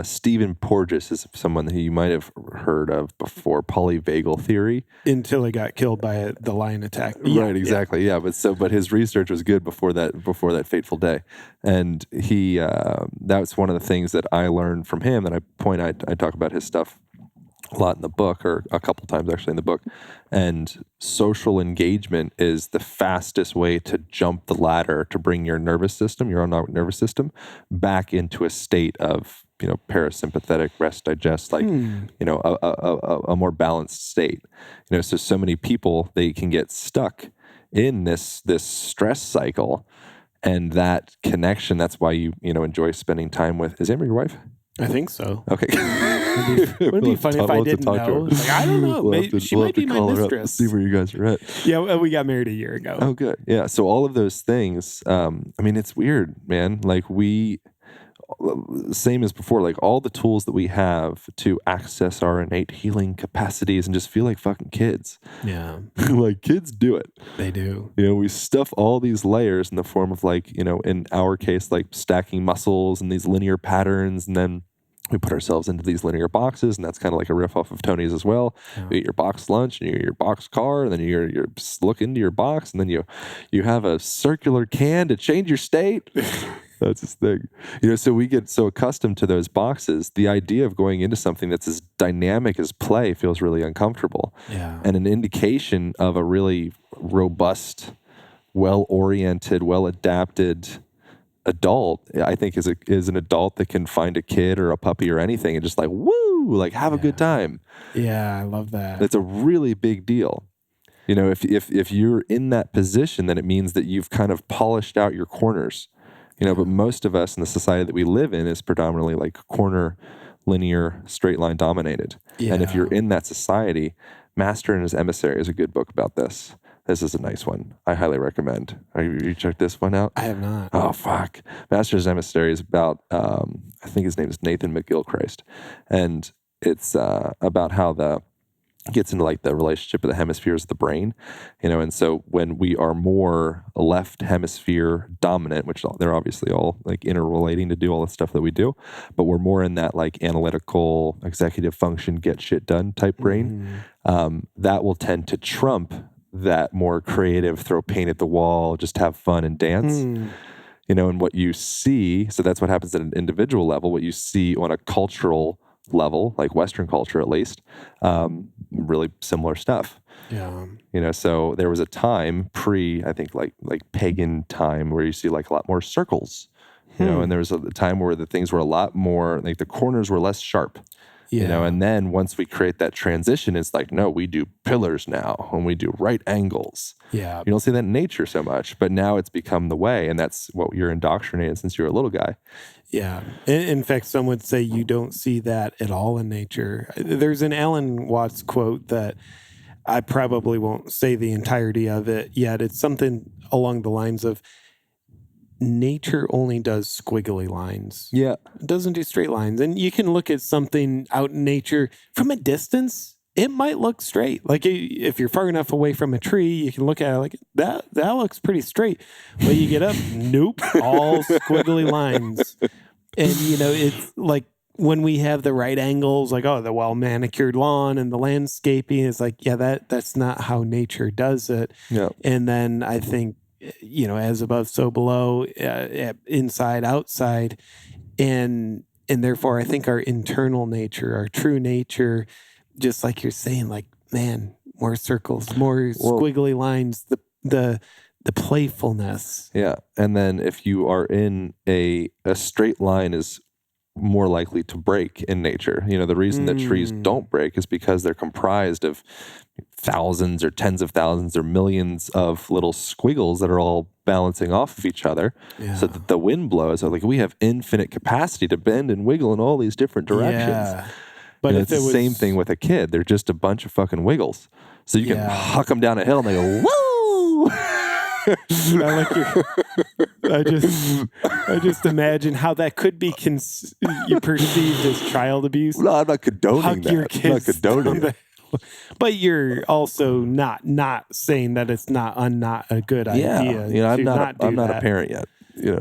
Stephen Porges is someone who you might have heard of before, polyvagal theory. Until he got killed by the lion attack. Right, exactly. Yeah, but his research was good before that fateful day. And he that was one of the things that I learned from him, and I talk about his stuff a lot in the book, or a couple times actually in the book. And social engagement is the fastest way to jump the ladder to bring your own nervous system back into a state of, parasympathetic rest digest, like, a more balanced state. So many people, they can get stuck in this stress cycle, and that connection, that's why you enjoy spending time with, is Amber your wife? I think so. Okay. Would it be funny if I didn't know? Like, I don't know. She might be my mistress. See where you guys are at. Yeah, we got married a year ago. Oh, good. Yeah. So all of those things. It's weird, man. Like same as before. Like all the tools that we have to access our innate healing capacities and just feel like fucking kids. Yeah. Like kids do it. They do. We stuff all these layers in the form of like, in our case, like stacking muscles and these linear patterns, and then we put ourselves into these linear boxes, and that's kind of like a riff off of Tony's as well. Yeah. You eat your box lunch, and you eat your box car, and then you look into your box, and then you have a circular can to change your state. That's his thing. So we get so accustomed to those boxes, the idea of going into something that's as dynamic as play feels really uncomfortable. Yeah. And an indication of a really robust, well-oriented, well-adapted adult, I think, is an adult that can find a kid or a puppy or anything and just like, woo, like have a good time. Yeah, I love that. It's a really big deal. If you're in that position, then it means that you've kind of polished out your corners. But most of us in the society that we live in is predominantly like corner, linear, straight line dominated. Yeah. And if you're in that society, Master and His Emissary is a good book about this. This is a nice one. I highly recommend. You checked this one out? I have not. Oh, fuck. Master and His Emissary is about, I think his name is Nathan McGilchrist. And it's about how gets into like the relationship of the hemispheres of the brain, and so when we are more left hemisphere dominant, which they're obviously all like interrelating to do all the stuff that we do, but we're more in that like analytical, executive function, get shit done type brain, that will tend to trump that more creative, throw paint at the wall, just have fun and dance. And what you see, so that's what happens at an individual level, what you see on a cultural level, like Western culture at least, really similar stuff. Yeah. So there was a time I think like pagan time where you see like a lot more circles, and there was a time where the things were a lot more, like the corners were less sharp. Yeah. And then once we create that transition, it's like, no, we do pillars now and we do right angles. Yeah. You don't see that in nature so much, but now it's become the way, and that's what you're indoctrinated since you're a little guy. Yeah. In fact, some would say you don't see that at all in nature. There's an Alan Watts quote that I probably won't say the entirety of it yet. It's something along the lines of, nature only does squiggly lines. Yeah. It doesn't do straight lines. And you can look at something out in nature from a distance, it might look straight. Like if you're far enough away from a tree, you can look at it like, that looks pretty straight. But you get up, nope, all squiggly lines. And, it's like when we have the right angles, like, the well manicured lawn and the landscaping, is like, that's not how nature does it. Yeah. And then I think, as above, so below, inside, outside. And therefore, I think our internal nature, our true nature, just like you're saying, like, man, more circles, more squiggly lines, the playfulness. Yeah. And then if you are in a straight line is more likely to break in nature. The reason that trees don't break is because they're comprised of thousands or tens of thousands or millions of little squiggles that are all balancing off of each other, so that the wind blows. So like we have infinite capacity to bend and wiggle in all these different directions. Yeah. But it's the same thing with a kid. They're just a bunch of fucking wiggles. So you can huck them down a hill and they go, woo! I just imagine how that could be you perceived as child abuse. No, I'm not condoning that. Your kids I'm not condoning it. But you're also not saying that it's not a good idea. I'm not a parent yet.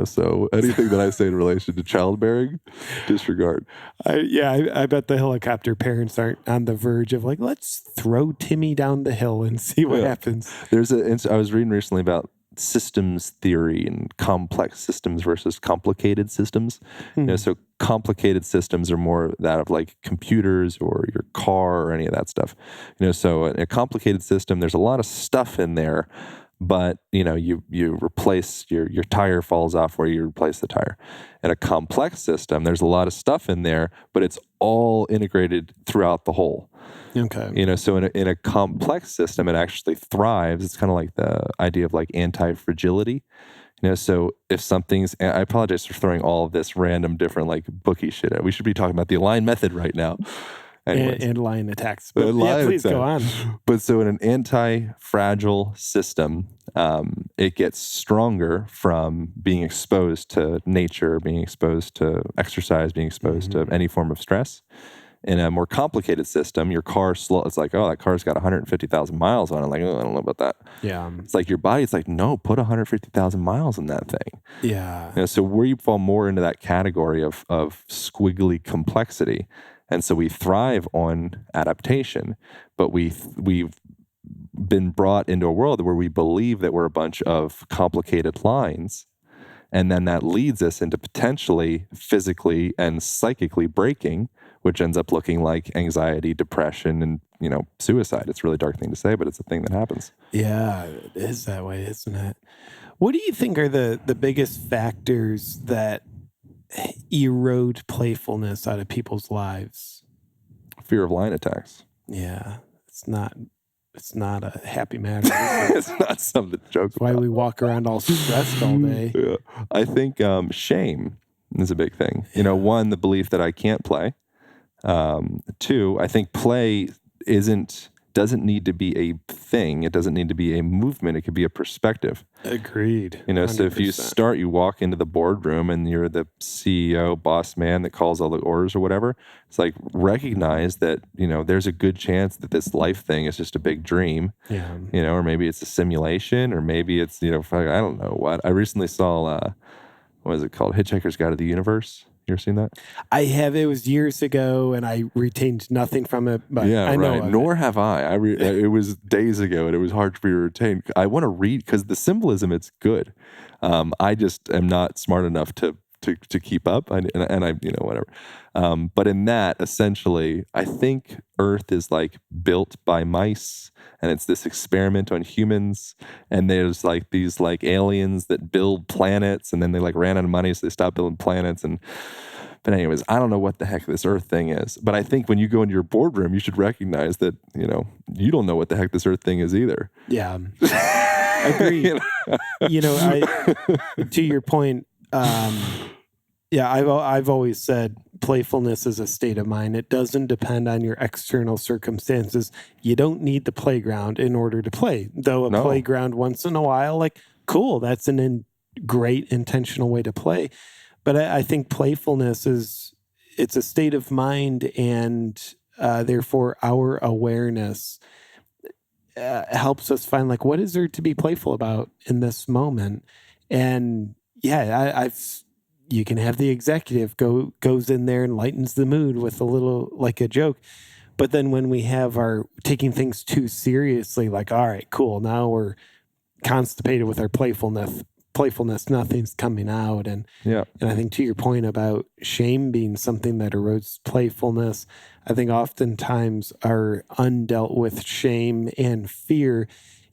So anything that I say in relation to childbearing, disregard. I bet the helicopter parents aren't on the verge of like, let's throw Timmy down the hill and see what happens. I was reading recently about systems theory and complex systems versus complicated systems. So complicated systems are more that of like computers or your car or any of that stuff. So in a complicated system, there's a lot of stuff in there. But, you replace your tire falls off where you replace the tire. In a complex system, there's a lot of stuff in there, but it's all integrated throughout the whole. Okay. So in a complex system, it actually thrives. It's kind of like the idea of like anti-fragility. So if something's, I apologize for throwing all of this random different like bookie shit out. We should be talking about the align method right now. And lion attacks. But please go on. But so in an anti-fragile system, it gets stronger from being exposed to nature, being exposed to exercise, being exposed to any form of stress. In a more complicated system, your car it's like, that car's got 150,000 miles on it. Like, I don't know about that. Yeah. It's like your body's like, no, put 150,000 miles in that thing. Yeah. So where you fall more into that category of squiggly complexity. And so we thrive on adaptation, but we've been brought into a world where we believe that we're a bunch of complicated lines. And then that leads us into potentially physically and psychically breaking, which ends up looking like anxiety, depression, and, suicide. It's a really dark thing to say, but it's a thing that happens. Yeah, it is that way, isn't it? What do you think are the biggest factors that erode playfulness out of people's lives? Fear of lion attacks. Yeah, it's not a happy matter. It's not something to joke That's why about. we walk around all stressed all day. Yeah. I think shame is a big thing. One, the belief that I can't play. Two, I think play doesn't need to be a thing. It doesn't need to be a movement. It could be a perspective. Agreed. So if you walk into the boardroom and you're the CEO, boss man that calls all the orders or whatever, it's like recognize that, there's a good chance that this life thing is just a big dream. Yeah. Or maybe it's a simulation, or maybe it's, I don't know what. I recently saw, what is it called? Hitchhiker's Guide to the Universe. You ever seen that? I have. It was years ago, and I retained nothing from it. But yeah, I know right. Nor have I. It was days ago, and it was hard for me to retain. I want to read because the symbolism, it's good. I just am not smart enough to keep up, and I whatever. But in that, essentially, I think Earth is like built by mice, and it's this experiment on humans. And there's like these like aliens that build planets, and then they like ran out of money, so they stopped building planets. But anyways, I don't know what the heck this Earth thing is. But I think when you go into your boardroom, you should recognize that you don't know what the heck this Earth thing is either. Yeah, agreed. To your point. I've always said playfulness is a state of mind. It doesn't depend on your external circumstances. You don't need the playground in order to play. Though a playground once in a while, like, cool, that's great intentional way to play. But I think playfulness it's a state of mind, and therefore our awareness helps us find like, what is there to be playful about in this moment? And I've you can have the executive goes in there and lightens the mood with a little, like a joke. But then when we have our taking things too seriously, like, all right, cool, now we're constipated with our playfulness, nothing's coming out. And I think to your point about shame being something that erodes playfulness, I think oftentimes our undealt with shame and fear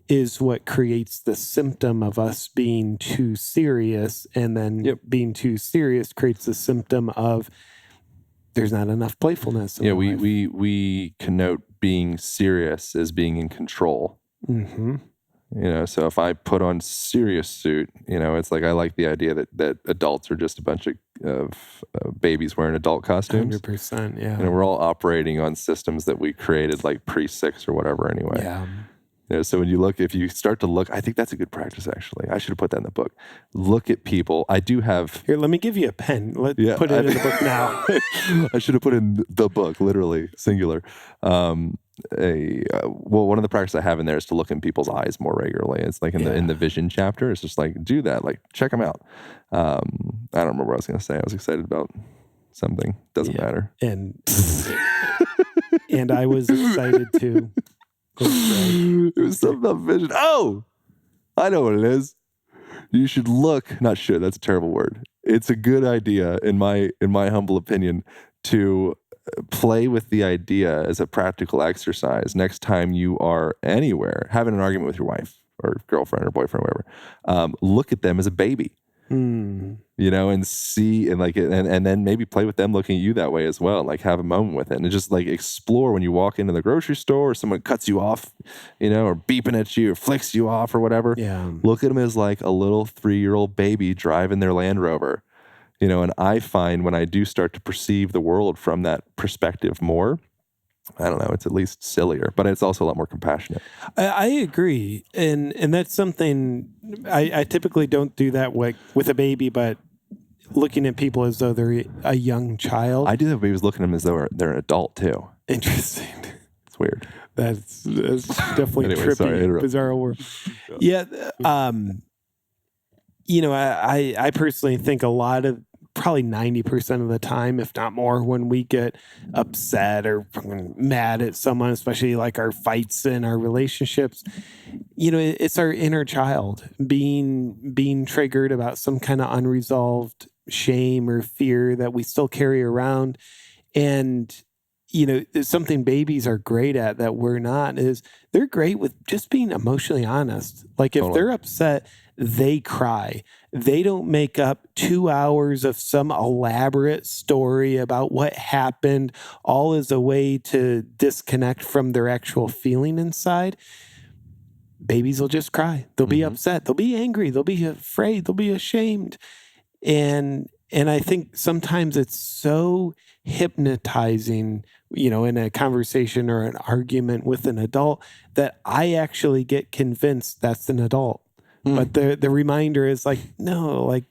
is what creates the symptom of us being too serious. And then being too serious creates the symptom of there's not enough playfulness. We connote being serious as being in control. Mm-hmm. So if I put on serious suit, it's like I like the idea that adults are just a bunch of babies wearing adult costumes. 100%, yeah. We're all operating on systems that we created like pre-6 or whatever anyway. Yeah. So if you start to look, I think that's a good practice, actually. I should have put that in the book. Look at people. I do have... Here, let me give you a pen. Put it in the book now. I should have put in the book, literally, singular. One of the practices I have in there is to look in people's eyes more regularly. It's like in the vision chapter. It's just like, do that. Like, check them out. I don't remember what I was going to say. I was excited about something. Doesn't matter. And I was excited too. It was something about vision. Oh, I know what it is. You should look. Not should. That's a terrible word. It's a good idea, in my humble opinion, to play with the idea as a practical exercise. Next time you are anywhere having an argument with your wife or girlfriend or boyfriend, or whatever, look at them as a baby. And see, and then maybe play with them looking at you that way as well, and like have a moment with it, and just like explore when you walk into the grocery store or someone cuts you off, or beeping at you or flicks you off or whatever. Yeah. Look at them as like a little 3-year-old baby driving their Land Rover, and I find when I do start to perceive the world from that perspective more, I don't know, it's at least sillier, but it's also a lot more compassionate. I agree. And that's something I typically don't do that with a baby, but looking at people as though they're a young child. I do that with babies, looking at them as though they're an adult too. Interesting. It's weird. That's definitely anyway, trippy, bizarre world. Yeah. I personally think a lot of, probably 90% of the time, if not more, when we get upset or mad at someone, especially like our fights in our relationships, it's our inner child being triggered about some kind of unresolved shame or fear that we still carry around. And, something babies are great at that we're not is they're great with just being emotionally honest. Like if they're upset, they cry. They don't make up 2 hours of some elaborate story about what happened, all as a way to disconnect from their actual feeling inside. Babies will just cry. They'll be upset. They'll be angry. They'll be afraid. They'll be ashamed. And I think sometimes it's so hypnotizing, in a conversation or an argument with an adult, that I actually get convinced that's an adult. But the reminder is like, no, like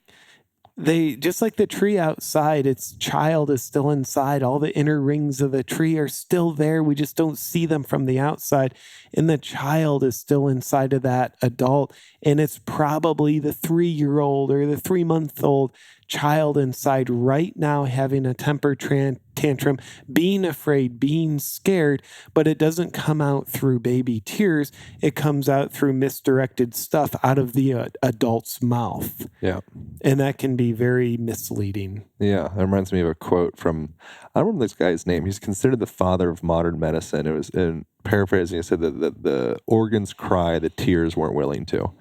they, just like the tree outside, its child is still inside. All the inner rings of the tree are still there. We just don't see them from the outside. And the child is still inside of that adult. And it's probably the 3-year-old or the 3-month-old child inside right now having a temper tantrum, being afraid, being scared, but it doesn't come out through baby tears. It comes out through misdirected stuff out of the adult's mouth. Yeah. And that can be very misleading. Yeah. That reminds me of a quote from, I don't remember this guy's name. He's considered the father of modern medicine. It was, in paraphrasing, he said that the organs cry, the tears weren't willing to.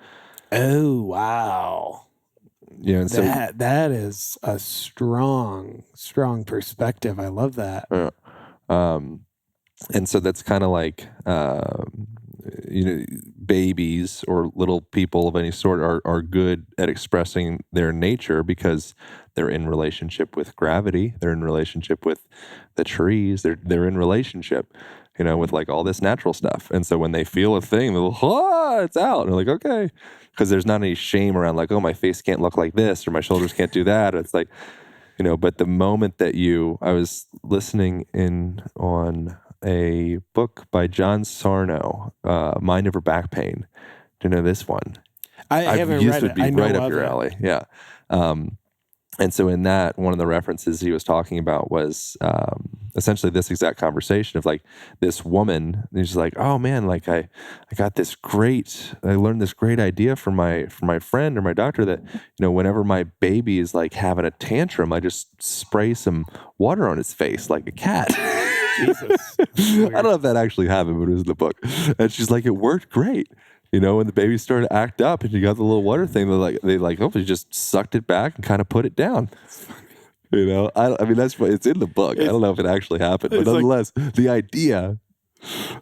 Oh, wow. Yeah, and that is a strong perspective. I love that. And so that's kind of like, babies or little people of any sort are good at expressing their nature because they're in relationship with gravity. They're in relationship with the trees. They're in relationship, with like all this natural stuff. And so when they feel a thing, they're like, it's out. And they're like, okay. Because there's not any shame around like, oh, my face can't look like this or my shoulders can't do that. It's like, but the moment that I was listening in on a book by John Sarno, Mind Over Back Pain. Do you know this one? I haven't read it. Would be I know right of up your it. alley. Yeah. And so in that, one of the references he was talking about was essentially this exact conversation of like this woman. And he's like, oh man, like I learned this great idea from my friend or my doctor that, whenever my baby is like having a tantrum, I just spray some water on its face like a cat. Jesus. I don't know if that actually happened, but it was in the book. And she's like, it worked great. When the baby started to act up and you got the little water thing, hopefully just sucked it back and kind of put it down. I mean, that's what it's in the book. I don't know if it actually happened, but nonetheless, the idea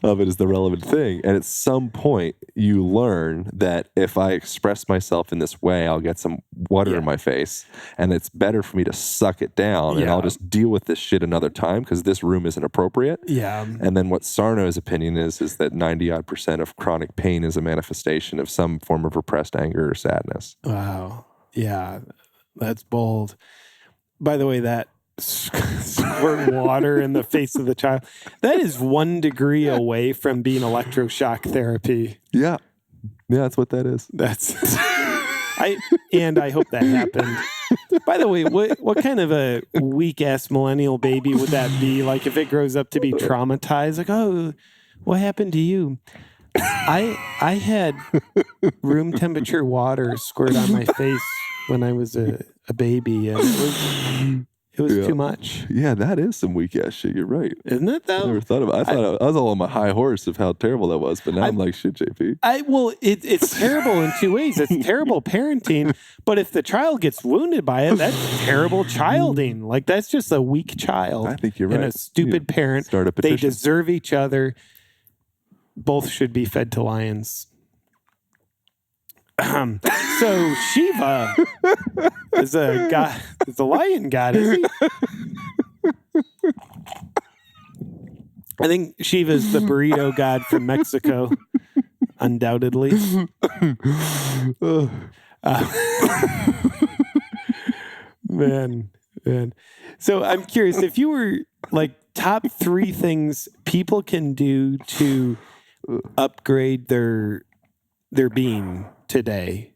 of it is the relevant thing. And at some point, you learn that if I express myself in this way, I'll get some water in my face, and it's better for me to suck it down, and I'll just deal with this shit another time because this room isn't appropriate. Yeah. And then what Sarno's opinion is that 90% of chronic pain is a manifestation of some form of repressed anger or sadness. Wow. Yeah, that's bold. By the way, that squirt water in the face of the child, that is 1 degree away from being electroshock therapy. Yeah, that's what that is. I hope that happened. By the way, what kind of a weak ass millennial baby would that be? Like if it grows up to be traumatized, like, oh, what happened to you? I had room temperature water squirt on my face when I was a baby, and it was too much. Yeah, that is some weak ass shit. You're right. Isn't it though? I never thought about it. I was all on my high horse of how terrible that was, but now I'm like, shit, JP. It's terrible in 2 ways. It's terrible parenting, but if the child gets wounded by it, that's terrible childing. Like that's just a weak child. I think you're right. And a stupid parent. Start a petition. They deserve each other. Both should be fed to lions. So Shiva is a god, is a lion god, is he? I think Shiva is the burrito god from Mexico, undoubtedly. Man. So I'm curious if you were like top 3 things people can do to upgrade their being today.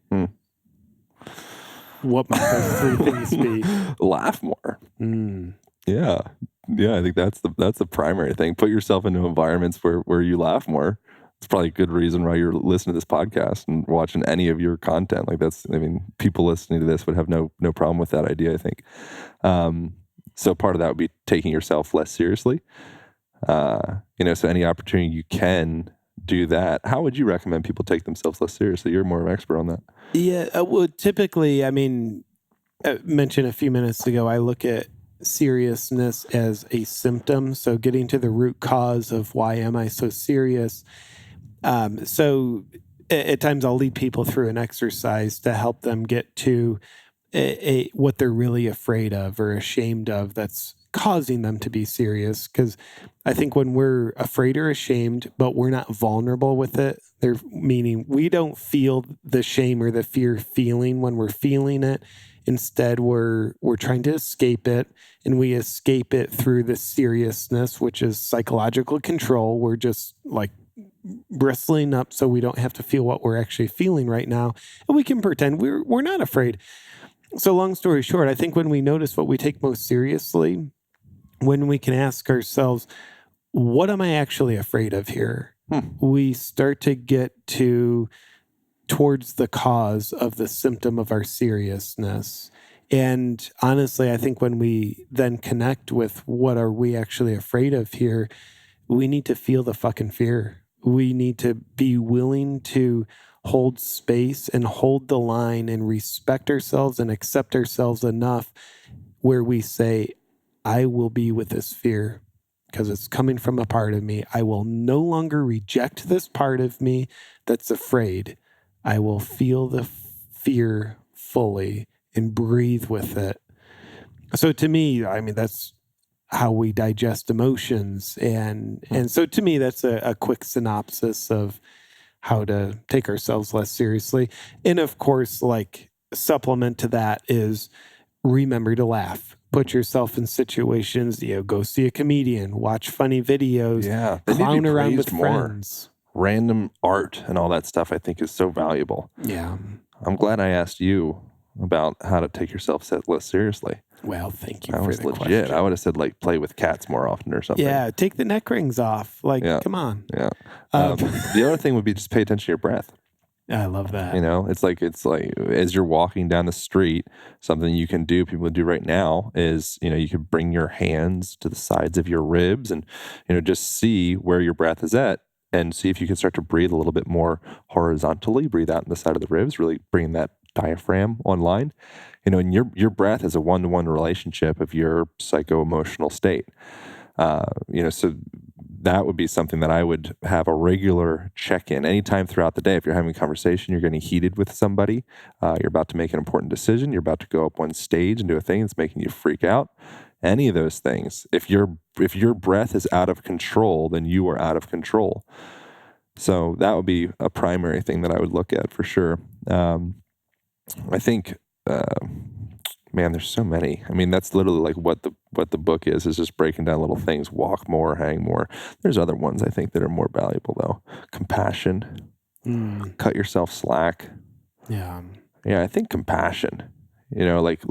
What might those 3 things be? Laugh more. Yeah, I think that's the primary thing. Put yourself into environments where you laugh more. It's probably a good reason why you're listening to this podcast and watching any of your content. Like people listening to this would have no problem with that idea, I think. So part of that would be taking yourself less seriously. So any opportunity you can do that. How would you recommend people take themselves less seriously? You're more of an expert on that. Yeah, well, typically, I mentioned a few minutes ago, I look at seriousness as a symptom. So getting to the root cause of why am I so serious? So at times I'll lead people through an exercise to help them get to what they're really afraid of or ashamed of that's causing them to be serious. Because I think when we're afraid or ashamed, but we're not vulnerable with it, meaning we don't feel the shame or the fear feeling when we're feeling it. Instead, we're trying to escape it, and we escape it through the seriousness, which is psychological control. We're just like bristling up so we don't have to feel what we're actually feeling right now, and we can pretend we're not afraid. So long story short, I think when we notice what we take most seriously, when we can ask ourselves, what am I actually afraid of here? We start to get towards the cause of the symptom of our seriousness. And honestly, I think when we then connect with what are we actually afraid of here, we need to feel the fucking fear. We need to be willing to hold space and hold the line and respect ourselves and accept ourselves enough where we say, I will be with this fear because it's coming from a part of me. I will no longer reject this part of me that's afraid. I will feel the fear fully and breathe with it. So to me, that's how we digest emotions. And so to me, that's a quick synopsis of how to take ourselves less seriously. And of course, like supplement to that is remember to laugh. Put yourself in situations, go see a comedian, watch funny videos, clown around with friends. Random art and all that stuff I think is so valuable. Yeah. I'm glad I asked you about how to take yourself less seriously. Well, thank you That for was the legit. question. I would have said like play with cats more often or something. Yeah, take the neck rings off. Like, Yeah. come on. Yeah. The other thing would be just pay attention to your breath. I love that. You know, it's like as you're walking down the street, something you can do, people do right now is, you know, you could bring your hands to the sides of your ribs and, you know, just see where your breath is at and see if you can start to breathe a little bit more horizontally, breathe out in the side of the ribs, really bring that diaphragm online. You know, and your breath is a one-to-one relationship of your psycho-emotional state. You know, so that would be something that I would have a regular check-in anytime throughout the day. If you're having a conversation, you're getting heated with somebody, you're about to make an important decision, you're about to go up on stage and do a thing that's making you freak out. Any of those things, if your breath is out of control, then you are out of control. So that would be a primary thing that I would look at for sure. I think, man, there's so many. I mean, that's literally like what the book is just breaking down little things. Walk more, hang more. There's other ones I think that are more valuable though. Compassion. Cut yourself slack. Yeah. Yeah, I think compassion. You know, like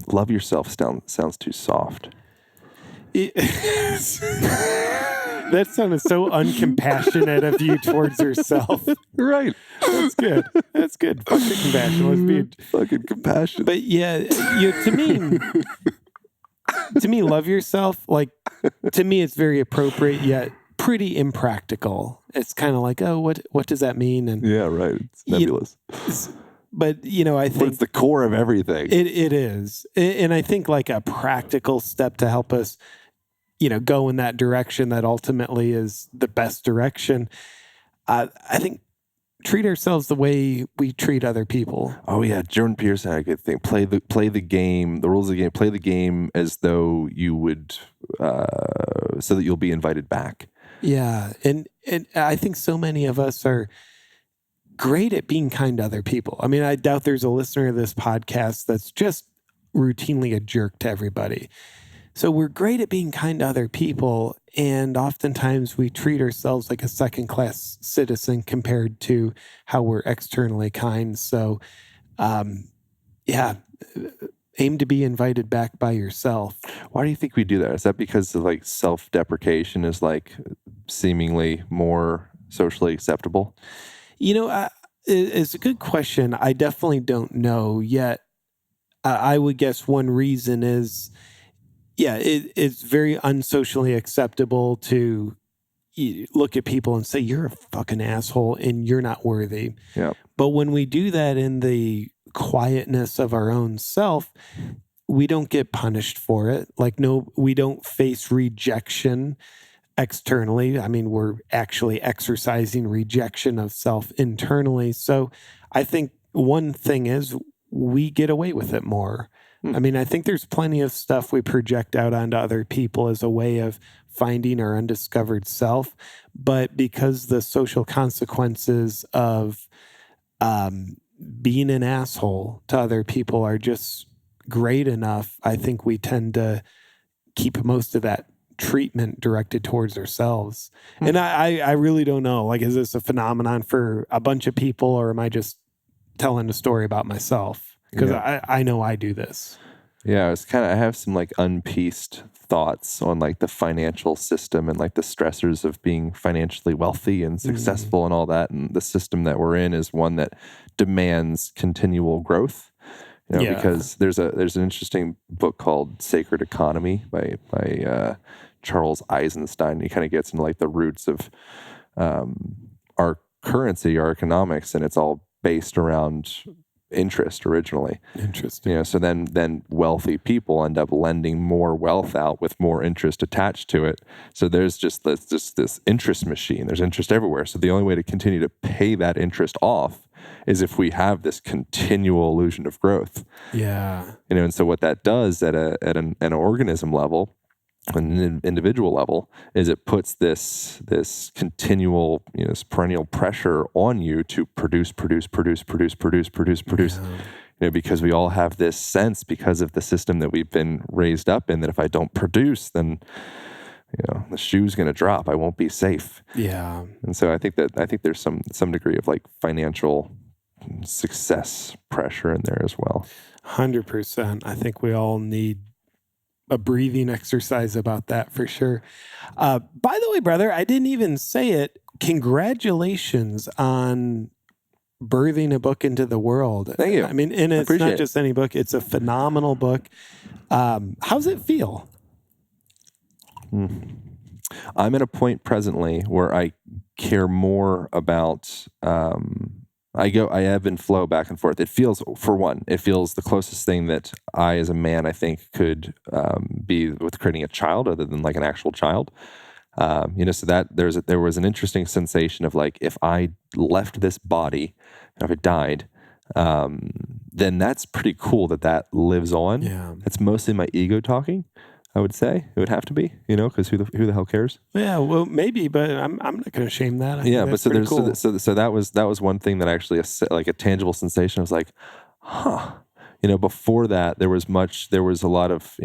love yourself sounds too soft. That sounded so uncompassionate of you towards yourself. Right. That's good. That's good. Fuck the compassion. Let's be fucking compassion. But yeah, to me, love yourself. Like, to me, it's very appropriate yet pretty impractical. It's kind of like, oh, what does that mean? And yeah, right. It's nebulous. But you know, I think it's the core of everything. It is, and I think like a practical step to help us, you know, go in that direction that ultimately is the best direction. I think treat ourselves the way we treat other people. Oh yeah, Jordan Peterson had a good thing. Play the game, the rules of the game. Play the game as though you would, so that you'll be invited back. Yeah, and I think so many of us are great at being kind to other people. I mean, I doubt there's a listener of this podcast that's just routinely a jerk to everybody. So we're great at being kind to other people, and oftentimes we treat ourselves like a second-class citizen compared to how we're externally kind. So, yeah, aim to be invited back by yourself. Why do you think we do that? Is that because of like self-deprecation is like seemingly more socially acceptable? You know, it's a good question. I definitely don't know yet. I would guess one reason is, yeah, it's very unsocially acceptable to look at people and say, you're a fucking asshole and you're not worthy. Yeah. But when we do that in the quietness of our own self, we don't get punished for it. Like, no, we don't face rejection externally. I mean, we're actually exercising rejection of self internally. So I think one thing is we get away with it more. I mean, I think there's plenty of stuff we project out onto other people as a way of finding our undiscovered self. But because the social consequences of being an asshole to other people are just great enough, I think we tend to keep most of that treatment directed towards ourselves. And I really don't know. Like, is this a phenomenon for a bunch of people, or am I just telling a story about myself? Because I know I do this. Yeah, I have some like unpieced thoughts on like the financial system and like the stressors of being financially wealthy and successful and all that. And the system that we're in is one that demands continual growth. You know, because there's an interesting book called Sacred Economy by Charles Eisenstein. He kind of gets into like the roots of our currency, our economics, and it's all based around interest originally. Interesting. You know, so then wealthy people end up lending more wealth out with more interest attached to it. So there's just this interest machine. There's interest everywhere. So the only way to continue to pay that interest off is if we have this continual illusion of growth. Yeah. You know, and so what that does at an organism level, an individual level, is it puts this continual, you know, this perennial pressure on you to produce. You know, because we all have this sense, because of the system that we've been raised up in, that if I don't produce, then, you know, the shoe's going to drop. I won't be safe. Yeah. And so I think there's some degree of like financial success pressure in there as well. 100%. I think we all need a breathing exercise about that for sure. By the way, brother, I didn't even say it. Congratulations on birthing a book into the world. Thank you. I mean, and it's Appreciate not it. just any book, it's a phenomenal book. How's it feel? I'm at a point presently where I care more about, I ebb and flow back and forth. It feels, for one, it feels the closest thing that I as a man, I think, could be with creating a child other than like an actual child. So that there was an interesting sensation of like, if I left this body, and if it died, then that's pretty cool that lives on. Yeah. It's mostly my ego talking, I would say. It would have to be, because who the hell cares? Yeah, well, maybe, but I'm not going to shame that. I think Yeah, but that's so pretty there's cool. so that was one thing that actually like a tangible sensation. I was like, huh. Before that, there was a lot of,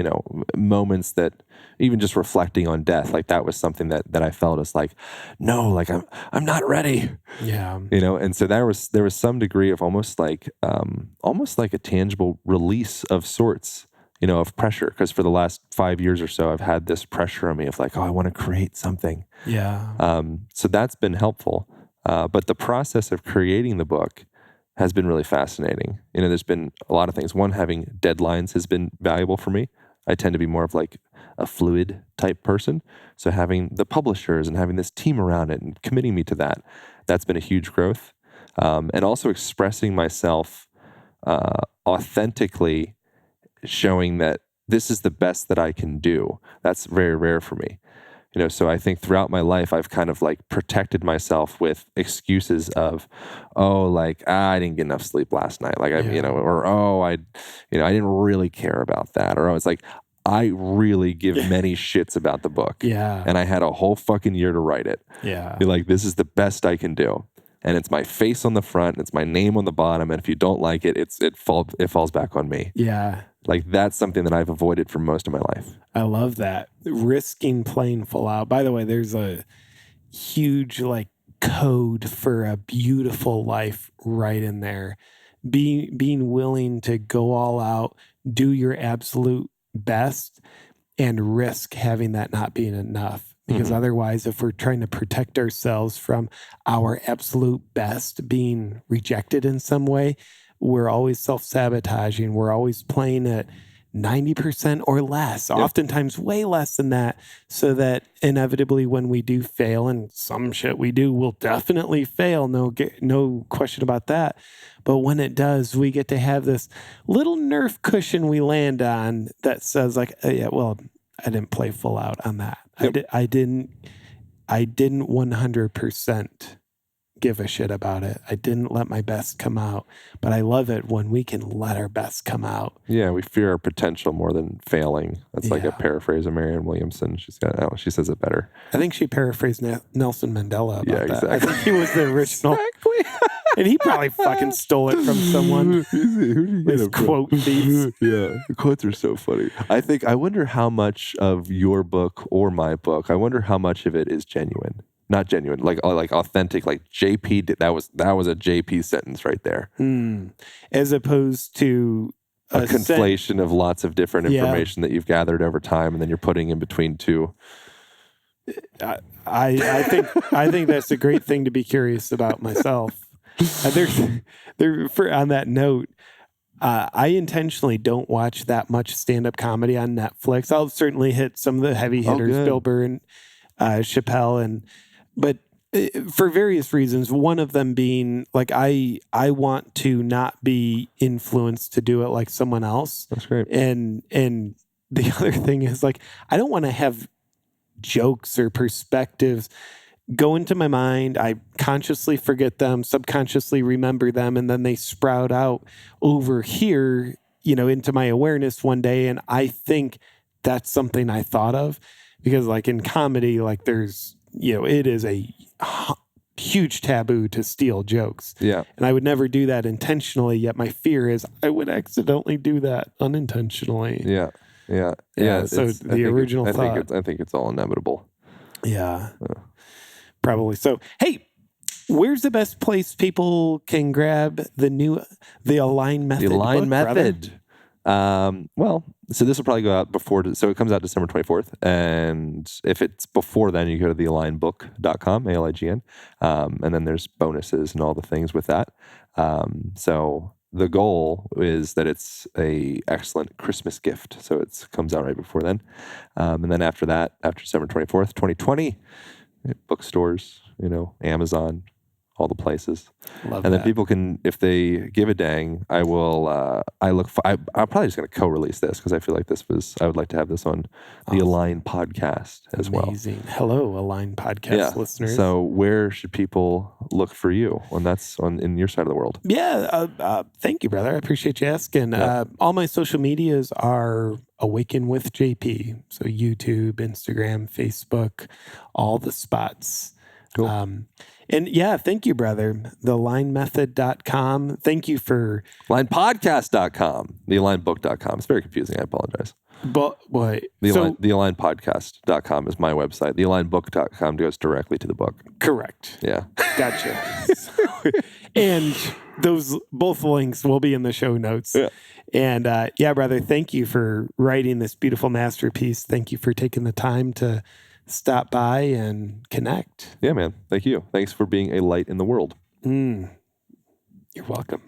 moments that even just reflecting on death, like that was something that I felt as like, no, like I'm not ready. Yeah. And so there was some degree of almost like a tangible release of sorts, of pressure. Because for the last 5 years or so, I've had this pressure on me of like, oh, I want to create something. Yeah. So that's been helpful. But the process of creating the book has been really fascinating. There's been a lot of things. One, having deadlines has been valuable for me. I tend to be more of like a fluid type person. So having the publishers and having this team around it and committing me to that's been a huge growth. And also expressing myself authentically, showing that this is the best that I can do. That's very rare for me. So I think throughout my life, I've kind of like protected myself with excuses of, oh, like, I didn't get enough sleep last night. Like, I didn't really care about that. Or I was like, I really give many shits about the book. Yeah. And I had a whole fucking year to write it. Yeah. You're like, this is the best I can do. And it's my face on the front, it's my name on the bottom. And if you don't like it, it falls back on me. Yeah. Like that's something that I've avoided for most of my life. I love that. Risking playing full out. By the way, there's a huge like code for a beautiful life right in there. Being willing to go all out, do your absolute best, and risk having that not being enough. Because otherwise, if we're trying to protect ourselves from our absolute best being rejected in some way, we're always self-sabotaging. We're always playing at 90% or less, oftentimes way less than that, so that inevitably when we do fail, and some shit we do will definitely fail, no question about that. But when it does, we get to have this little Nerf cushion we land on that says like, oh, yeah, well, I didn't play full out on that. Yep. I didn't 100% give a shit about it. I didn't let my best come out, but I love it when we can let our best come out. Yeah, we fear our potential more than failing. That's like a paraphrase of Marianne Williamson. She says it better. I think she paraphrased Nelson Mandela about that. Exactly. I think he was the original. Exactly. And he probably fucking stole it from someone. Who did you get His it from? quote thieves. Yeah, the quotes are so funny. I wonder how much of your book or my book, I wonder how much of it is genuine. Not genuine, like authentic, like JP did. That was a JP sentence right there. As opposed to A conflation of lots of different information that you've gathered over time, and then you're putting in between two. I think that's a great thing to be curious about myself. On that note, I intentionally don't watch that much stand-up comedy on Netflix. I'll certainly hit some of the heavy hitters, Bill Burr and Chappelle, but for various reasons. One of them being like I want to not be influenced to do it like someone else. That's great. And the other thing is like I don't want to have jokes or perspectives go into my mind. I consciously forget them, subconsciously remember them, and then they sprout out over here, into my awareness one day. And I think that's something I thought of because like in comedy, like there's, it is a huge taboo to steal jokes. Yeah. And I would never do that intentionally. Yet my fear is I would accidentally do that unintentionally. Yeah. So the original thought. I think it's all inevitable. Yeah. Probably. So, hey, Where's the best place people can grab the Align Method? The Align book, brother? Method. Well, so this will probably go out so it comes out December 24th. And if it's before then, you go to thealignbook.com, ALIGN. And then there's bonuses and all the things with that. So the goal is that it's a excellent Christmas gift. So it comes out right before then. And then after that, after December 24th, 2020, bookstores, Amazon, all the places. Love and that. then people can, if they give a dang, I'm probably just going to co-release this because I feel like I would like to have this on the Align podcast as well. Amazing. Hello, Align podcast listeners. So where should people look for you in your side of the world? Yeah. Thank you, brother. I appreciate you asking. Yeah. All my social medias are Awaken with JP. So YouTube, Instagram, Facebook, all the spots. Cool. And yeah, thank you, brother. TheAlignMethod.com. Thank you for AlignPodcast.com. TheAlignBook.com. It's very confusing. I apologize. But what? TheAlignPodcast.com is my website. TheAlignBook.com goes directly to the book. Correct. Yeah. Gotcha. And both links will be in the show notes. Yeah. And yeah, brother, thank you for writing this beautiful masterpiece. Thank you for taking the time to stop by and connect. Yeah, man. Thank you. Thanks for being a light in the world. You're welcome.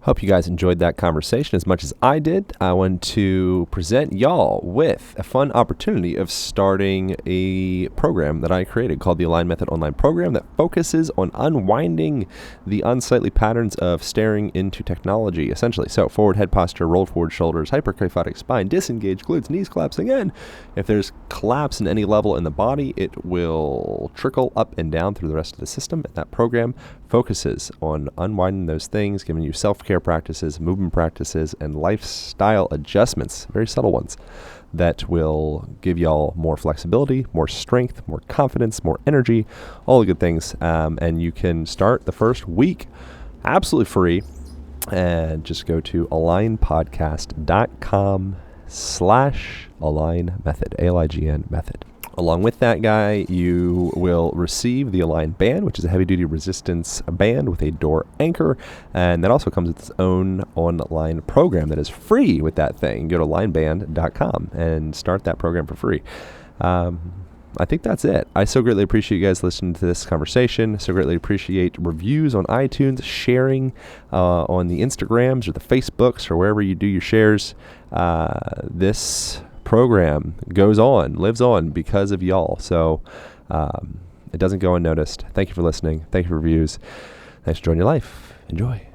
Hope you guys enjoyed that conversation as much as I did. I want to present y'all with a fun opportunity of starting a program that I created called the Align Method Online Program that focuses on unwinding the unsightly patterns of staring into technology, essentially. So forward head posture, rolled forward shoulders, hyperkyphotic spine, disengaged glutes, knees collapsing in. If there's collapse in any level in the body, it will trickle up and down through the rest of the system. And that program focuses on unwinding those things, giving you self-care practices, movement practices, and lifestyle adjustments, very subtle ones, that will give y'all more flexibility, more strength, more confidence, more energy, all the good things. And you can start the first week absolutely free and just go to alignpodcast.com/Align Method, ALIGN method. Along with that guy, you will receive the Align band, which is a heavy-duty resistance band with a door anchor, and that also comes with its own online program that is free with that thing. Go to alignband.com and start that program for free. I think that's it. I so greatly appreciate you guys listening to this conversation. So greatly appreciate reviews on iTunes, sharing on the Instagrams or the Facebooks or wherever you do your shares. This program lives on because of y'all. So it doesn't go unnoticed. Thank you for listening. Thank you for reviews. Thanks for joining your life. Enjoy.